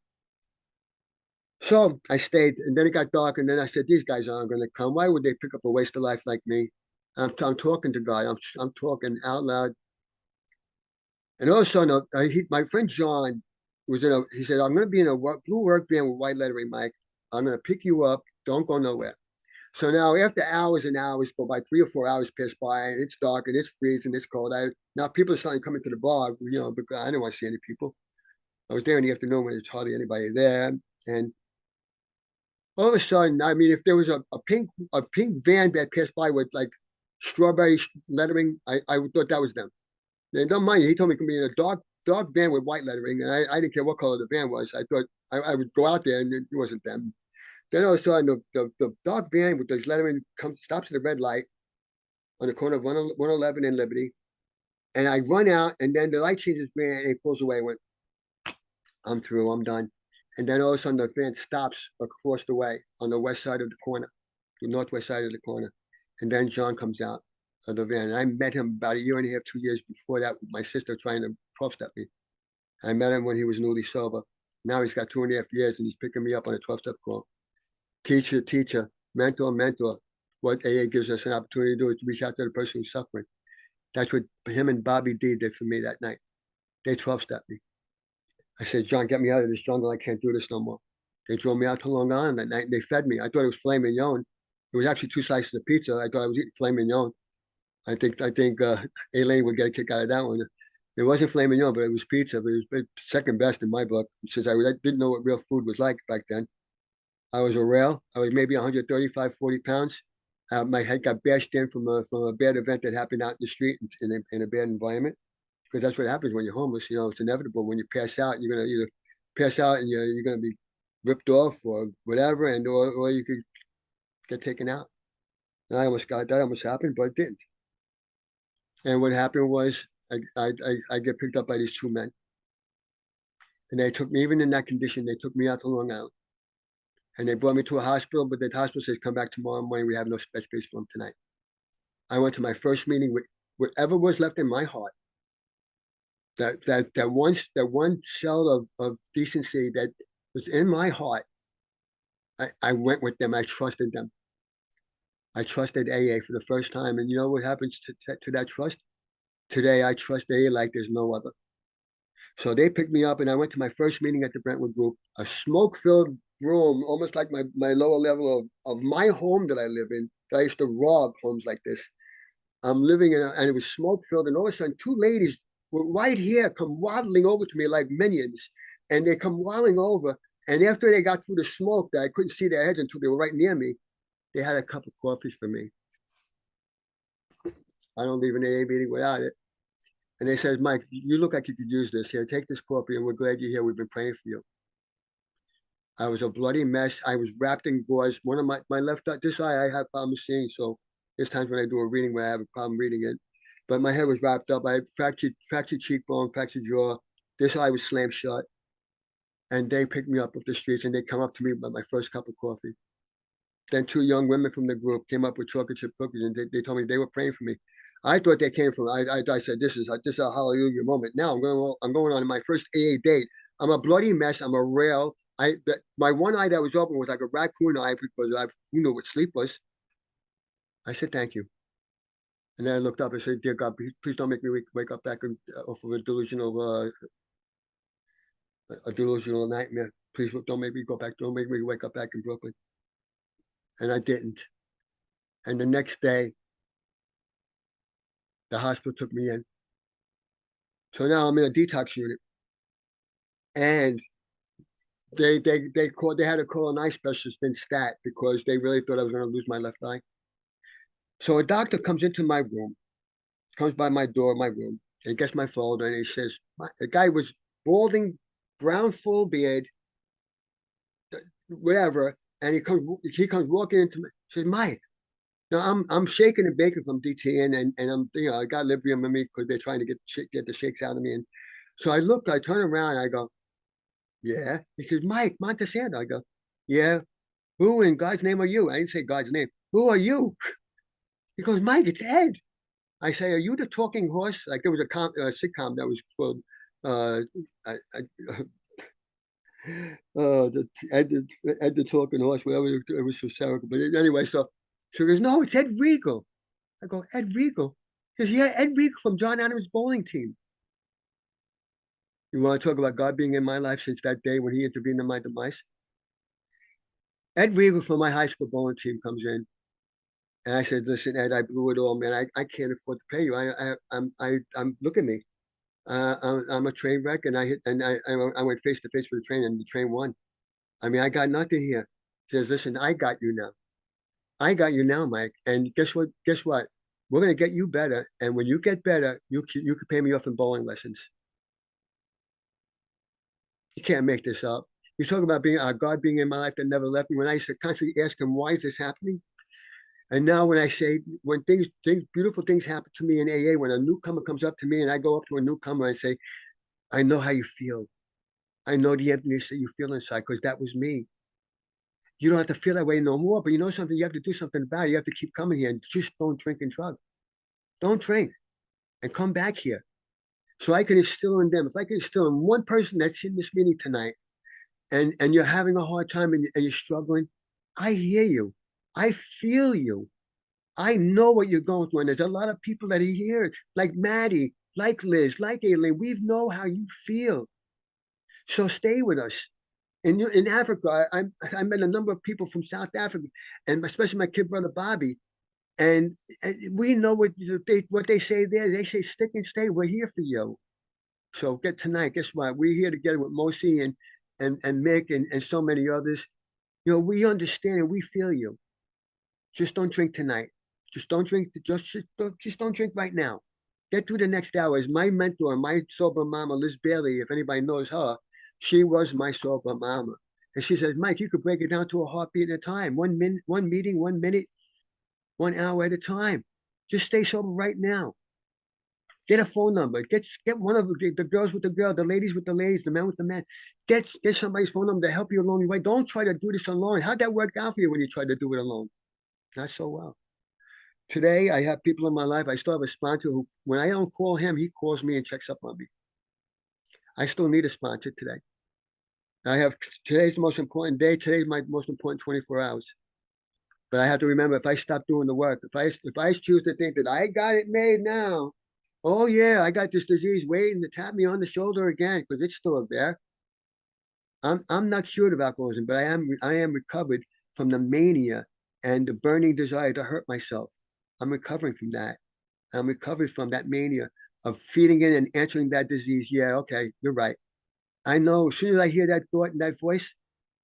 So I stayed, and then it got dark, and then I said, these guys aren't going to come. Why would they pick up a waste of life like me? I'm talking to God. I'm talking out loud. And all of a sudden, my friend John was he said, I'm going to be in a blue work van with white lettering, Mike. I'm going to pick you up. Don't go nowhere. So now after hours and hours go by, 3 or 4 hours pass by, and it's dark, and it's freezing, it's cold. Now people are starting to come into the bar, because I didn't want to see any people. I was there in the afternoon when there's hardly anybody there. And all of a sudden, I mean, if there was a pink van that passed by with like strawberry lettering, I thought that was them. And don't mind you, he told me it could be a dark van with white lettering, and I didn't care what color the van was. I thought I would go out there, and it wasn't them. Then all of a sudden, the dark van with those lettering stops at a red light on the corner of 111 and Liberty, and I run out, and then the light changes green, and it pulls away. Went, I'm through, I'm done. And then all of a sudden, the van stops across the way on the west side of the corner, the northwest side of the corner, and then John comes out of the van. And I met him about 1.5 years, 2 years before that with my sister trying to 12-step me. I met him when he was newly sober. Now he's got 2.5 years, and he's picking me up on a 12-step call. Teacher, mentor. What AA gives us an opportunity to do is to reach out to the person who's suffering. That's what him and Bobby D did for me that night. They 12-stepped me. I said, John, get me out of this jungle. I can't do this no more. They drove me out to Long Island that night, and they fed me. I thought it was filet mignon. It was actually 2 slices of pizza. I thought I was eating filet mignon. I think Elaine would get a kick out of that one. It wasn't filet mignon, but it was pizza. But it was second best in my book, since I didn't know what real food was like back then. I was a rail. I was maybe 135, 40 pounds. My head got bashed in from a bad event that happened out in the street in a bad environment. Because that's what happens when you're homeless. It's inevitable. When you pass out, you're going to either pass out and you're going to be ripped off or whatever, or you could get taken out. And that almost happened, but it didn't. And what happened was I get picked up by these 2 men. And they took me, even in that condition, they took me out to Long Island. And they brought me to a hospital, but the hospital says, come back tomorrow morning. We have no space for them tonight. I went to my first meeting with whatever was left in my heart. That one cell of decency that was in my heart, I went with them. I trusted them. I trusted AA for the first time. And you know what happens to that trust? Today, I trust AA like there's no other. So they picked me up, and I went to my first meeting at the Brentwood Group, a smoke-filled room, almost like my lower level of my home that I live in. I used to rob homes like this. I'm living in, and it was smoke-filled, and all of a sudden, 2 ladies with white hair come waddling over to me like minions, and they come waddling over, and after they got through the smoke that I couldn't see their heads until they were right near me, they had a cup of coffee for me. I don't leave an AA meeting without it. And they said, Mike, you look like you could use this. Here, take this coffee, and we're glad you're here. We've been praying for you. I was a bloody mess. I was wrapped in gauze. One of my left eye, this eye, I have problems seeing, so there's times when I do a reading where I have a problem reading it. But my head was wrapped up. I had fractured cheekbone, fractured jaw. This eye was slammed shut. And they picked me up off the streets, and they come up to me with my first cup of coffee. Then 2 young women from the group came up with chocolate chip cookies, and they told me they were praying for me. I thought they came from. I said, this is a hallelujah moment. Now I'm going on my first AA date. I'm a bloody mess. I'm a rail. My one eye that was open was like a raccoon eye because you know what sleep was. I said, thank you. And then I looked up and said, dear God, please don't make me wake up back off of a delusional nightmare. Please don't make me go back. Don't make me wake up back in Brooklyn. And I didn't. And the next day, the hospital took me in. So now I'm in a detox unit. And they had to call an eye specialist in stat because they really thought I was going to lose my left eye. So a doctor comes into my room, comes by my door, my room, and gets my folder, and he says, the guy was balding, brown, full beard, whatever, and he comes walking into me, says, Mike. Now I'm shaking and baking from DT and I'm I got Librium in me because they're trying to get the shakes out of me. And so I turn around, I go, yeah. He says, Mike Montesano. I go, yeah. Who in God's name are you? I didn't say God's name. Who are you? He goes, Mike, it's Ed. I say, are you the talking horse? Like there was a sitcom that was called Ed the talking horse, whatever. It was hysterical. But anyway, so he goes, no, it's Ed Regal. I go, Ed Regal? He goes, yeah, Ed Regal from John Adams' bowling team. You want to talk about God being in my life since that day when he intervened in my demise? Ed Regal from my high school bowling team comes in. And I said, listen, Ed, I blew it all, man. I can't afford to pay you. I'm look at me. I'm a train wreck, and I went face to face with the train, and the train won. I mean, I got nothing here. He says, listen, I got you now. I got you now, Mike. And guess what? We're gonna get you better. And when you get better, you can pay me off in bowling lessons. You can't make this up. You talk about God being in my life that never left me. When I used to constantly ask him, why is this happening? And now when I say, when beautiful things happen to me in AA, when a newcomer comes up to me and I go up to a newcomer and say, I know how you feel. I know the emptiness that you feel inside because that was me. You don't have to feel that way no more, but you know something, you have to do something about it. You have to keep coming here and just don't drink and drug. Don't drink and come back here. So I can instill in them, if I can instill in one person that's in this meeting tonight and you're having a hard time and you're struggling, I hear you. I feel you. I know what you're going through. And there's a lot of people that are here, like Maddie, like Liz, like Aileen. We know how you feel. So stay with us. In Africa, I met a number of people from South Africa, and especially my kid brother Bobby. And we know what they say there. They say, stick and stay. We're here for you. So tonight, guess what? We're here together with Mosi and Mick and so many others. We understand and we feel you. Just don't drink tonight. Just don't drink. Just don't drink right now. Get through the next hour. As my mentor, my sober mama, Liz Bailey, if anybody knows her, she was my sober mama. And she says, Mike, you could break it down to a heartbeat at a time. 1 minute, 1 meeting, 1 minute, 1 hour at a time. Just stay sober right now. Get a phone number. Get one of the girls with the girl, the ladies with the ladies, the men with the men. Get somebody's phone number to help you along the way. Don't try to do this alone. How'd that work out for you when you tried to do it alone? Not so well. Today, I have people in my life. I still have a sponsor who, when I don't call him, he calls me and checks up on me. I still need a sponsor today. Today's the most important day. Today's my most important 24 hours. But I have to remember, if I stop doing the work, if I choose to think that I got it made now, oh yeah, I got this disease waiting to tap me on the shoulder again because it's still there. I'm not cured of alcoholism, but I am recovered from the mania and the burning desire to hurt myself. I'm recovering from that. I'm recovered from that mania of feeding in and answering that disease. Yeah, okay, you're right. I know as soon as I hear that thought and that voice,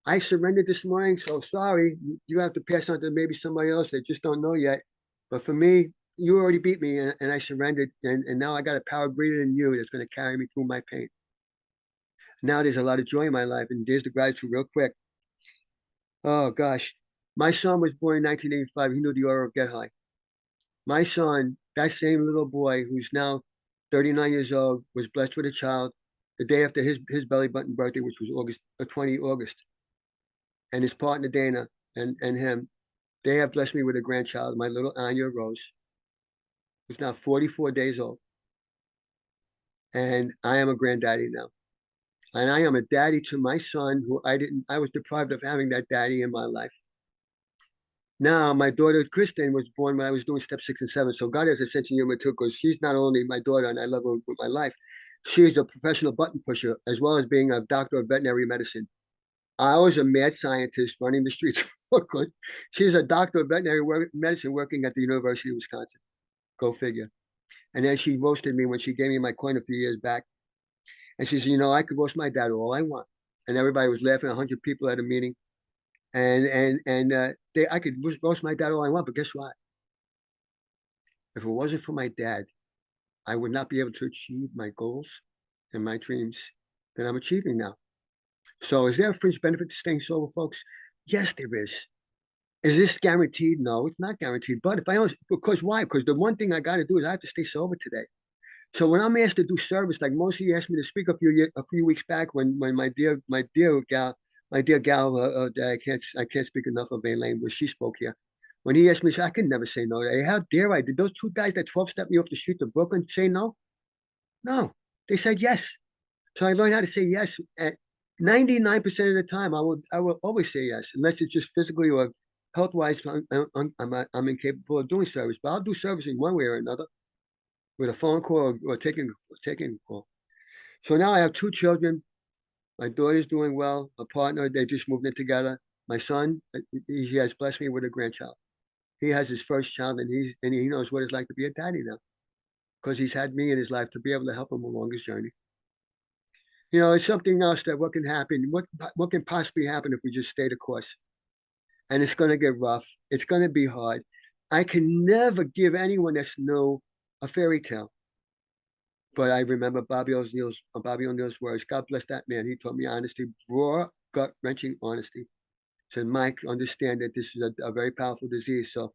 I surrendered this morning. So sorry, you have to pass on to maybe somebody else that just don't know yet. But for me, you already beat me and I surrendered. And now I got a power greater than you that's going to carry me through my pain. Now there's a lot of joy in my life. And there's the gratitude real quick. Oh gosh, my son was born in 1985. He knew the order of get high. My son, that same little boy who's now 39 years old, was blessed with a child the day after his belly button birthday, which was August 20 August. And his partner Dana and him, they have blessed me with a grandchild, my little Anya Rose, who's now 44 days old. And I am a granddaddy now. And I am a daddy to my son who I was deprived of having that daddy in my life. Now, my daughter, Kristen, was born when I was doing step 6 and 7. So God has a sense of humor too, because she's not only my daughter and I love her with my life, she is a professional button pusher, as well as being a doctor of veterinary medicine. I was a mad scientist running the streets of Brooklyn. She's a doctor of veterinary medicine working at the University of Wisconsin. Go figure. And then she roasted me when she gave me my coin a few years back. And she said, I could roast my dad all I want. and everybody was laughing. 100 people at a meeting, and I could roast my dad all I want, but guess what? If it wasn't for my dad, I would not be able to achieve my goals and my dreams that I'm achieving now. So is there a fringe benefit to staying sober, folks? Yes, there is. Is this guaranteed? No, it's not guaranteed. But if I only, because why? Because the one thing I got to do is I have to stay sober today. So when I'm asked to do service, like Mosi asked me to speak a few weeks back, when my dear gal, I can't speak enough of a language. She spoke here. When he asked me, I could never say no. Hey, how dare I? Did those two guys that 12-stepped me off the street of Brooklyn say no? No, they said yes. So I learned how to say yes. At 99% of the time, I will always say yes, unless it's just physically or health-wise. I'm incapable of doing service, but I'll do service in one way or another, with a phone call or taking a call. So now I have 2 children. My daughter's doing well. A partner, they just moved in together. My son, he has blessed me with a grandchild. He has his first child, and he knows what it's like to be a daddy now, because he's had me in his life to be able to help him along his journey. You know, it's something else that what can happen, what can possibly happen if we just stay the course. And it's going to get rough. It's going to be hard. I can never give anyone that's new a fairy tale. But I remember Bobby O'Neill's words. God bless that man. He taught me honesty, raw, gut-wrenching honesty. Said, Mike, understand that this is a very powerful disease. So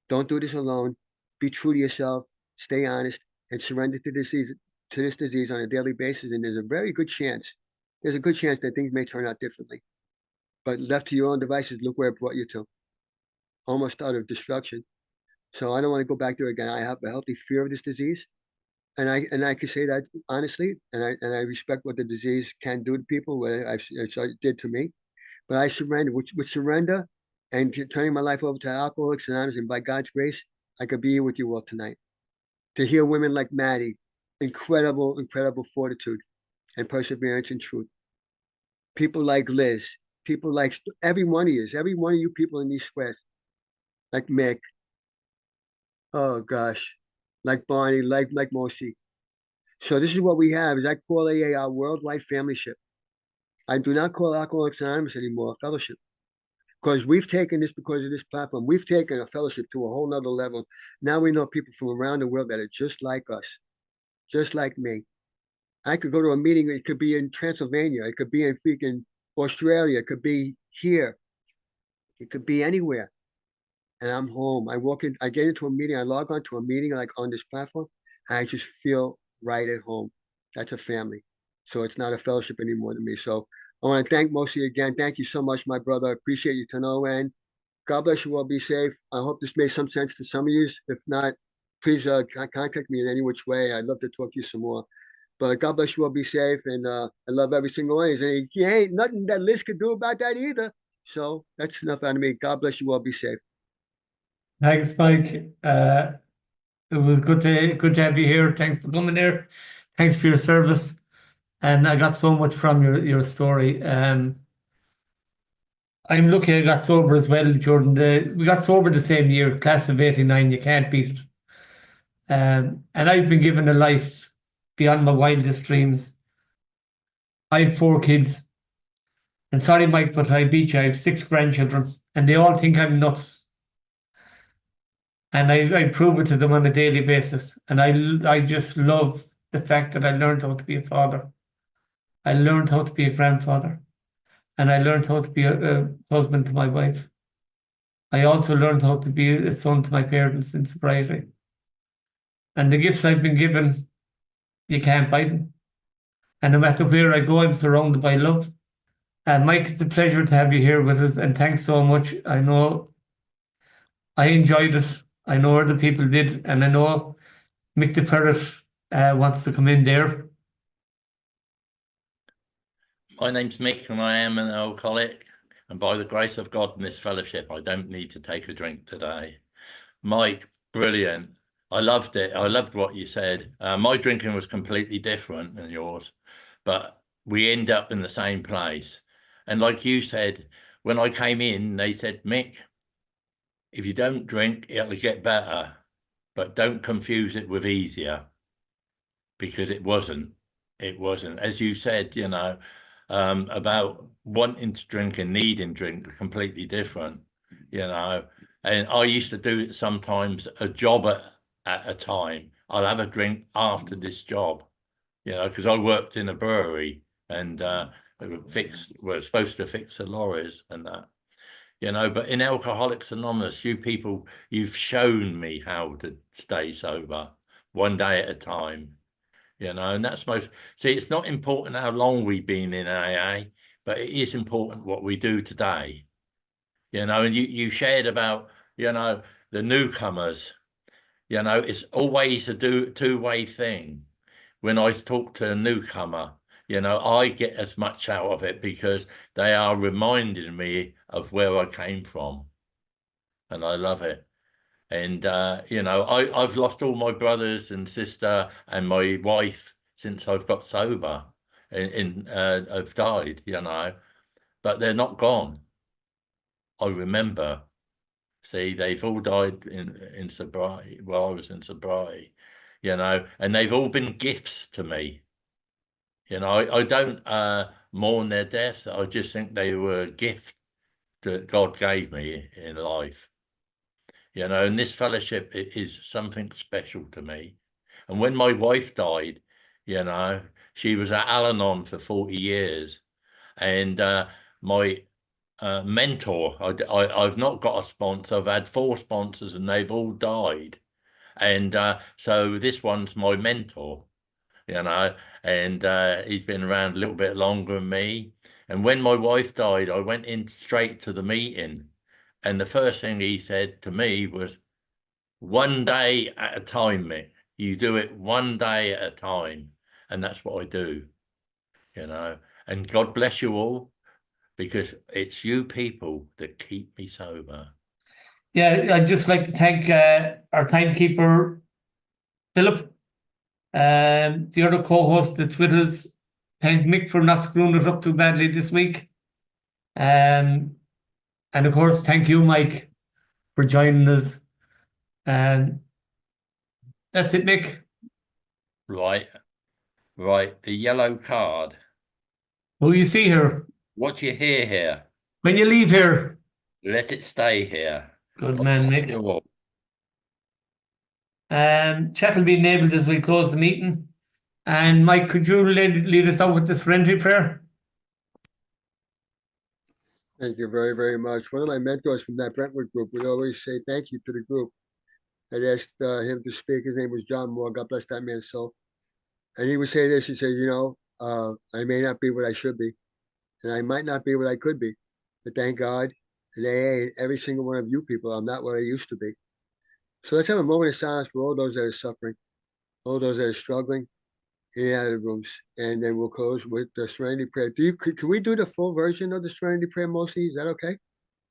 don't do this alone. Be true to yourself. Stay honest and surrender to this disease on a daily basis. And there's a good chance that things may turn out differently. But left to your own devices, look where it brought you to. Almost out of destruction. So I don't want to go back there again. I have a healthy fear of this disease. And I can say that honestly, and I respect what the disease can do to people, what it did to me. But I surrender. With surrender and turning my life over to Alcoholics Anonymous, and by God's grace, I could be here with you all tonight. To hear women like Maddie, incredible fortitude and perseverance and truth. People like Liz, people like every one of you people in these squares, like Mick. Oh gosh, like Barney, like Mosi. So this is what we have. Is I call AA our worldwide family ship. I do not call Alcoholics Anonymous anymore a fellowship, because we've taken this, because of this platform, we've taken a fellowship to a whole nother level. Now we know people from around the world that are just like us, just like me. I could go to a meeting. It could be in Transylvania. It could be in freaking Australia. It could be here. It could be anywhere. And I'm home. I walk in, I get into a meeting. I log on to a meeting like on this platform. And I just feel right at home. That's a family. So it's not a fellowship anymore to me. So I want to thank Mosi again. Thank you so much, my brother. I appreciate you to no end. God bless you all. Be safe. I hope this made some sense to some of you. If not, please contact me in any which way. I'd love to talk to you some more. But God bless you all. Be safe. And I love every single one. And you ain't nothing that Liz could do about that either. So that's enough out of me. God bless you all. Be safe. Thanks, Mike. It was good to have you here. Thanks for coming there. Thanks for your service. And I got so much from your story. I'm lucky I got sober as well, Jordan. We got sober the same year, class of 89. You can't beat it. And I've been given a life beyond my wildest dreams. I have 4 kids. And sorry, Mike, but I beat you. I have 6 grandchildren, and they all think I'm nuts. And I prove it to them on a daily basis. And I just love the fact that I learned how to be a father. I learned how to be a grandfather. And I learned how to be a husband to my wife. I also learned how to be a son to my parents in sobriety. And the gifts I've been given, you can't buy them. And no matter where I go, I'm surrounded by love. And Mike, it's a pleasure to have you here with us. And thanks so much. I know I enjoyed it. I know other people did. And I know Mick the Ferret wants to come in there. My name's Mick and I am an alcoholic. And by the grace of God in this fellowship, I don't need to take a drink today. Mike, brilliant. I loved it. I loved what you said. My drinking was completely different than yours, but we end up in the same place. And like you said, when I came in, they said, Mick, if you don't drink, it'll get better, but don't confuse it with easier, because it wasn't. It wasn't. As you said, you know, about wanting to drink and needing drink are completely different, you know. And I used to do it sometimes, a job at a time. I'll have a drink after this job, you know, because I worked in a brewery and we're supposed to fix the lorries and that, you know. But in Alcoholics Anonymous, you people, you've shown me how to stay sober one day at a time, you know. And that's most, see, it's not important how long we've been in AA, but it is important what we do today, you know. And you shared about, you know, the newcomers, you know, it's always a two-way thing. When I talk to a newcomer, you know, I get as much out of it because they are reminding me of where I came from, and I love it. And you know, I've lost all my brothers and sister and my wife since I've got sober, have died, you know, but they're not gone. I remember. See, they've all died in sobriety while I was in sobriety, you know, and they've all been gifts to me. You know, I don't mourn their deaths. I just think they were a gift that God gave me in life. You know, and this fellowship is something special to me. And when my wife died, you know, she was at Al-Anon for 40 years. And my mentor, I've not got a sponsor. I've had 4 sponsors and they've all died. And so this one's my mentor, you know, and he's been around a little bit longer than me. And when my wife died, I went in straight to the meeting. And the first thing he said to me was, one day at a time, Mick. You do it one day at a time. And that's what I do, you know. And God bless you all, because it's you people that keep me sober. Yeah, I'd just like to thank our timekeeper, Philip, the other co-host that's with us. Thank Mick for not screwing it up too badly this week. And of course, thank you, Mike, for joining us. And that's it, Mick. Right. The yellow card. Who you see here? What you hear here, When you leave here. let it stay here. Good man, Mick. Sure. Chat will be enabled as we close the meeting. And Mike, could you lead us out with the serenity prayer? Thank you very, very much. One of my mentors from that Brentwood group would always say thank you to the group. I'd asked him to speak. His name was John Moore. God bless that man's soul. And he would say this. He said, you know, I may not be what I should be, and I might not be what I could be. But thank God, and AA, and every single one of you people, I'm not what I used to be. So let's have a moment of silence for all those that are suffering, all those that are struggling in and out of the rooms. And then we'll close with the serenity prayer. Can we do the full version of the serenity prayer, Mosi? Is that okay?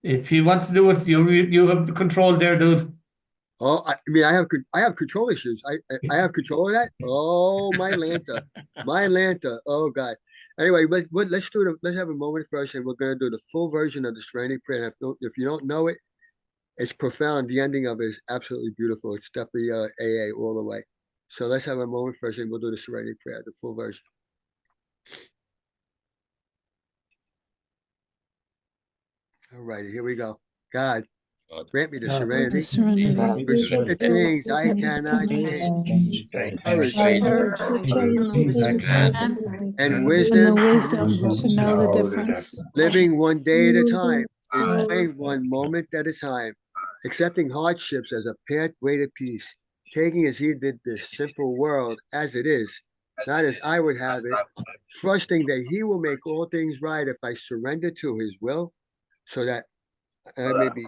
If you want to do it, you have the control there, dude. Oh, I mean, I have control issues. I have control of that. Oh, my Lanta. Oh God. Anyway, let's have a moment first, and we're gonna do the full version of the serenity prayer. If you don't know it, it's profound. The ending of it is absolutely beautiful. It's definitely AA all the way. So let's have a moment first, and we'll do the serenity prayer, the full version. All right, here we go. God, grant me the serenity to pursue the things I cannot change, and wisdom to know the difference. living one day at a time, enjoying one moment at a time, accepting hardships as a pathway to peace, taking as he did this simple world as it is, not as I would have it, trusting that he will make all things right if I surrender to his will, so that I may be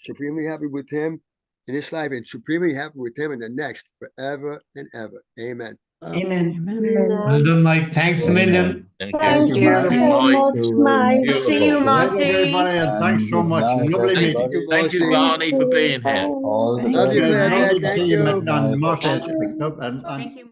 supremely happy with him in this life and supremely happy with him in the next, forever and ever. Amen. Amen. Well done, Mike. Thanks a million. Thank you. Mike. See you, Mossy. Everybody, and thanks so much. Lovely meeting. Thank you, Barney, for being here. Love you, Claudia. Thank you. And Mossy has picked up and Thank you.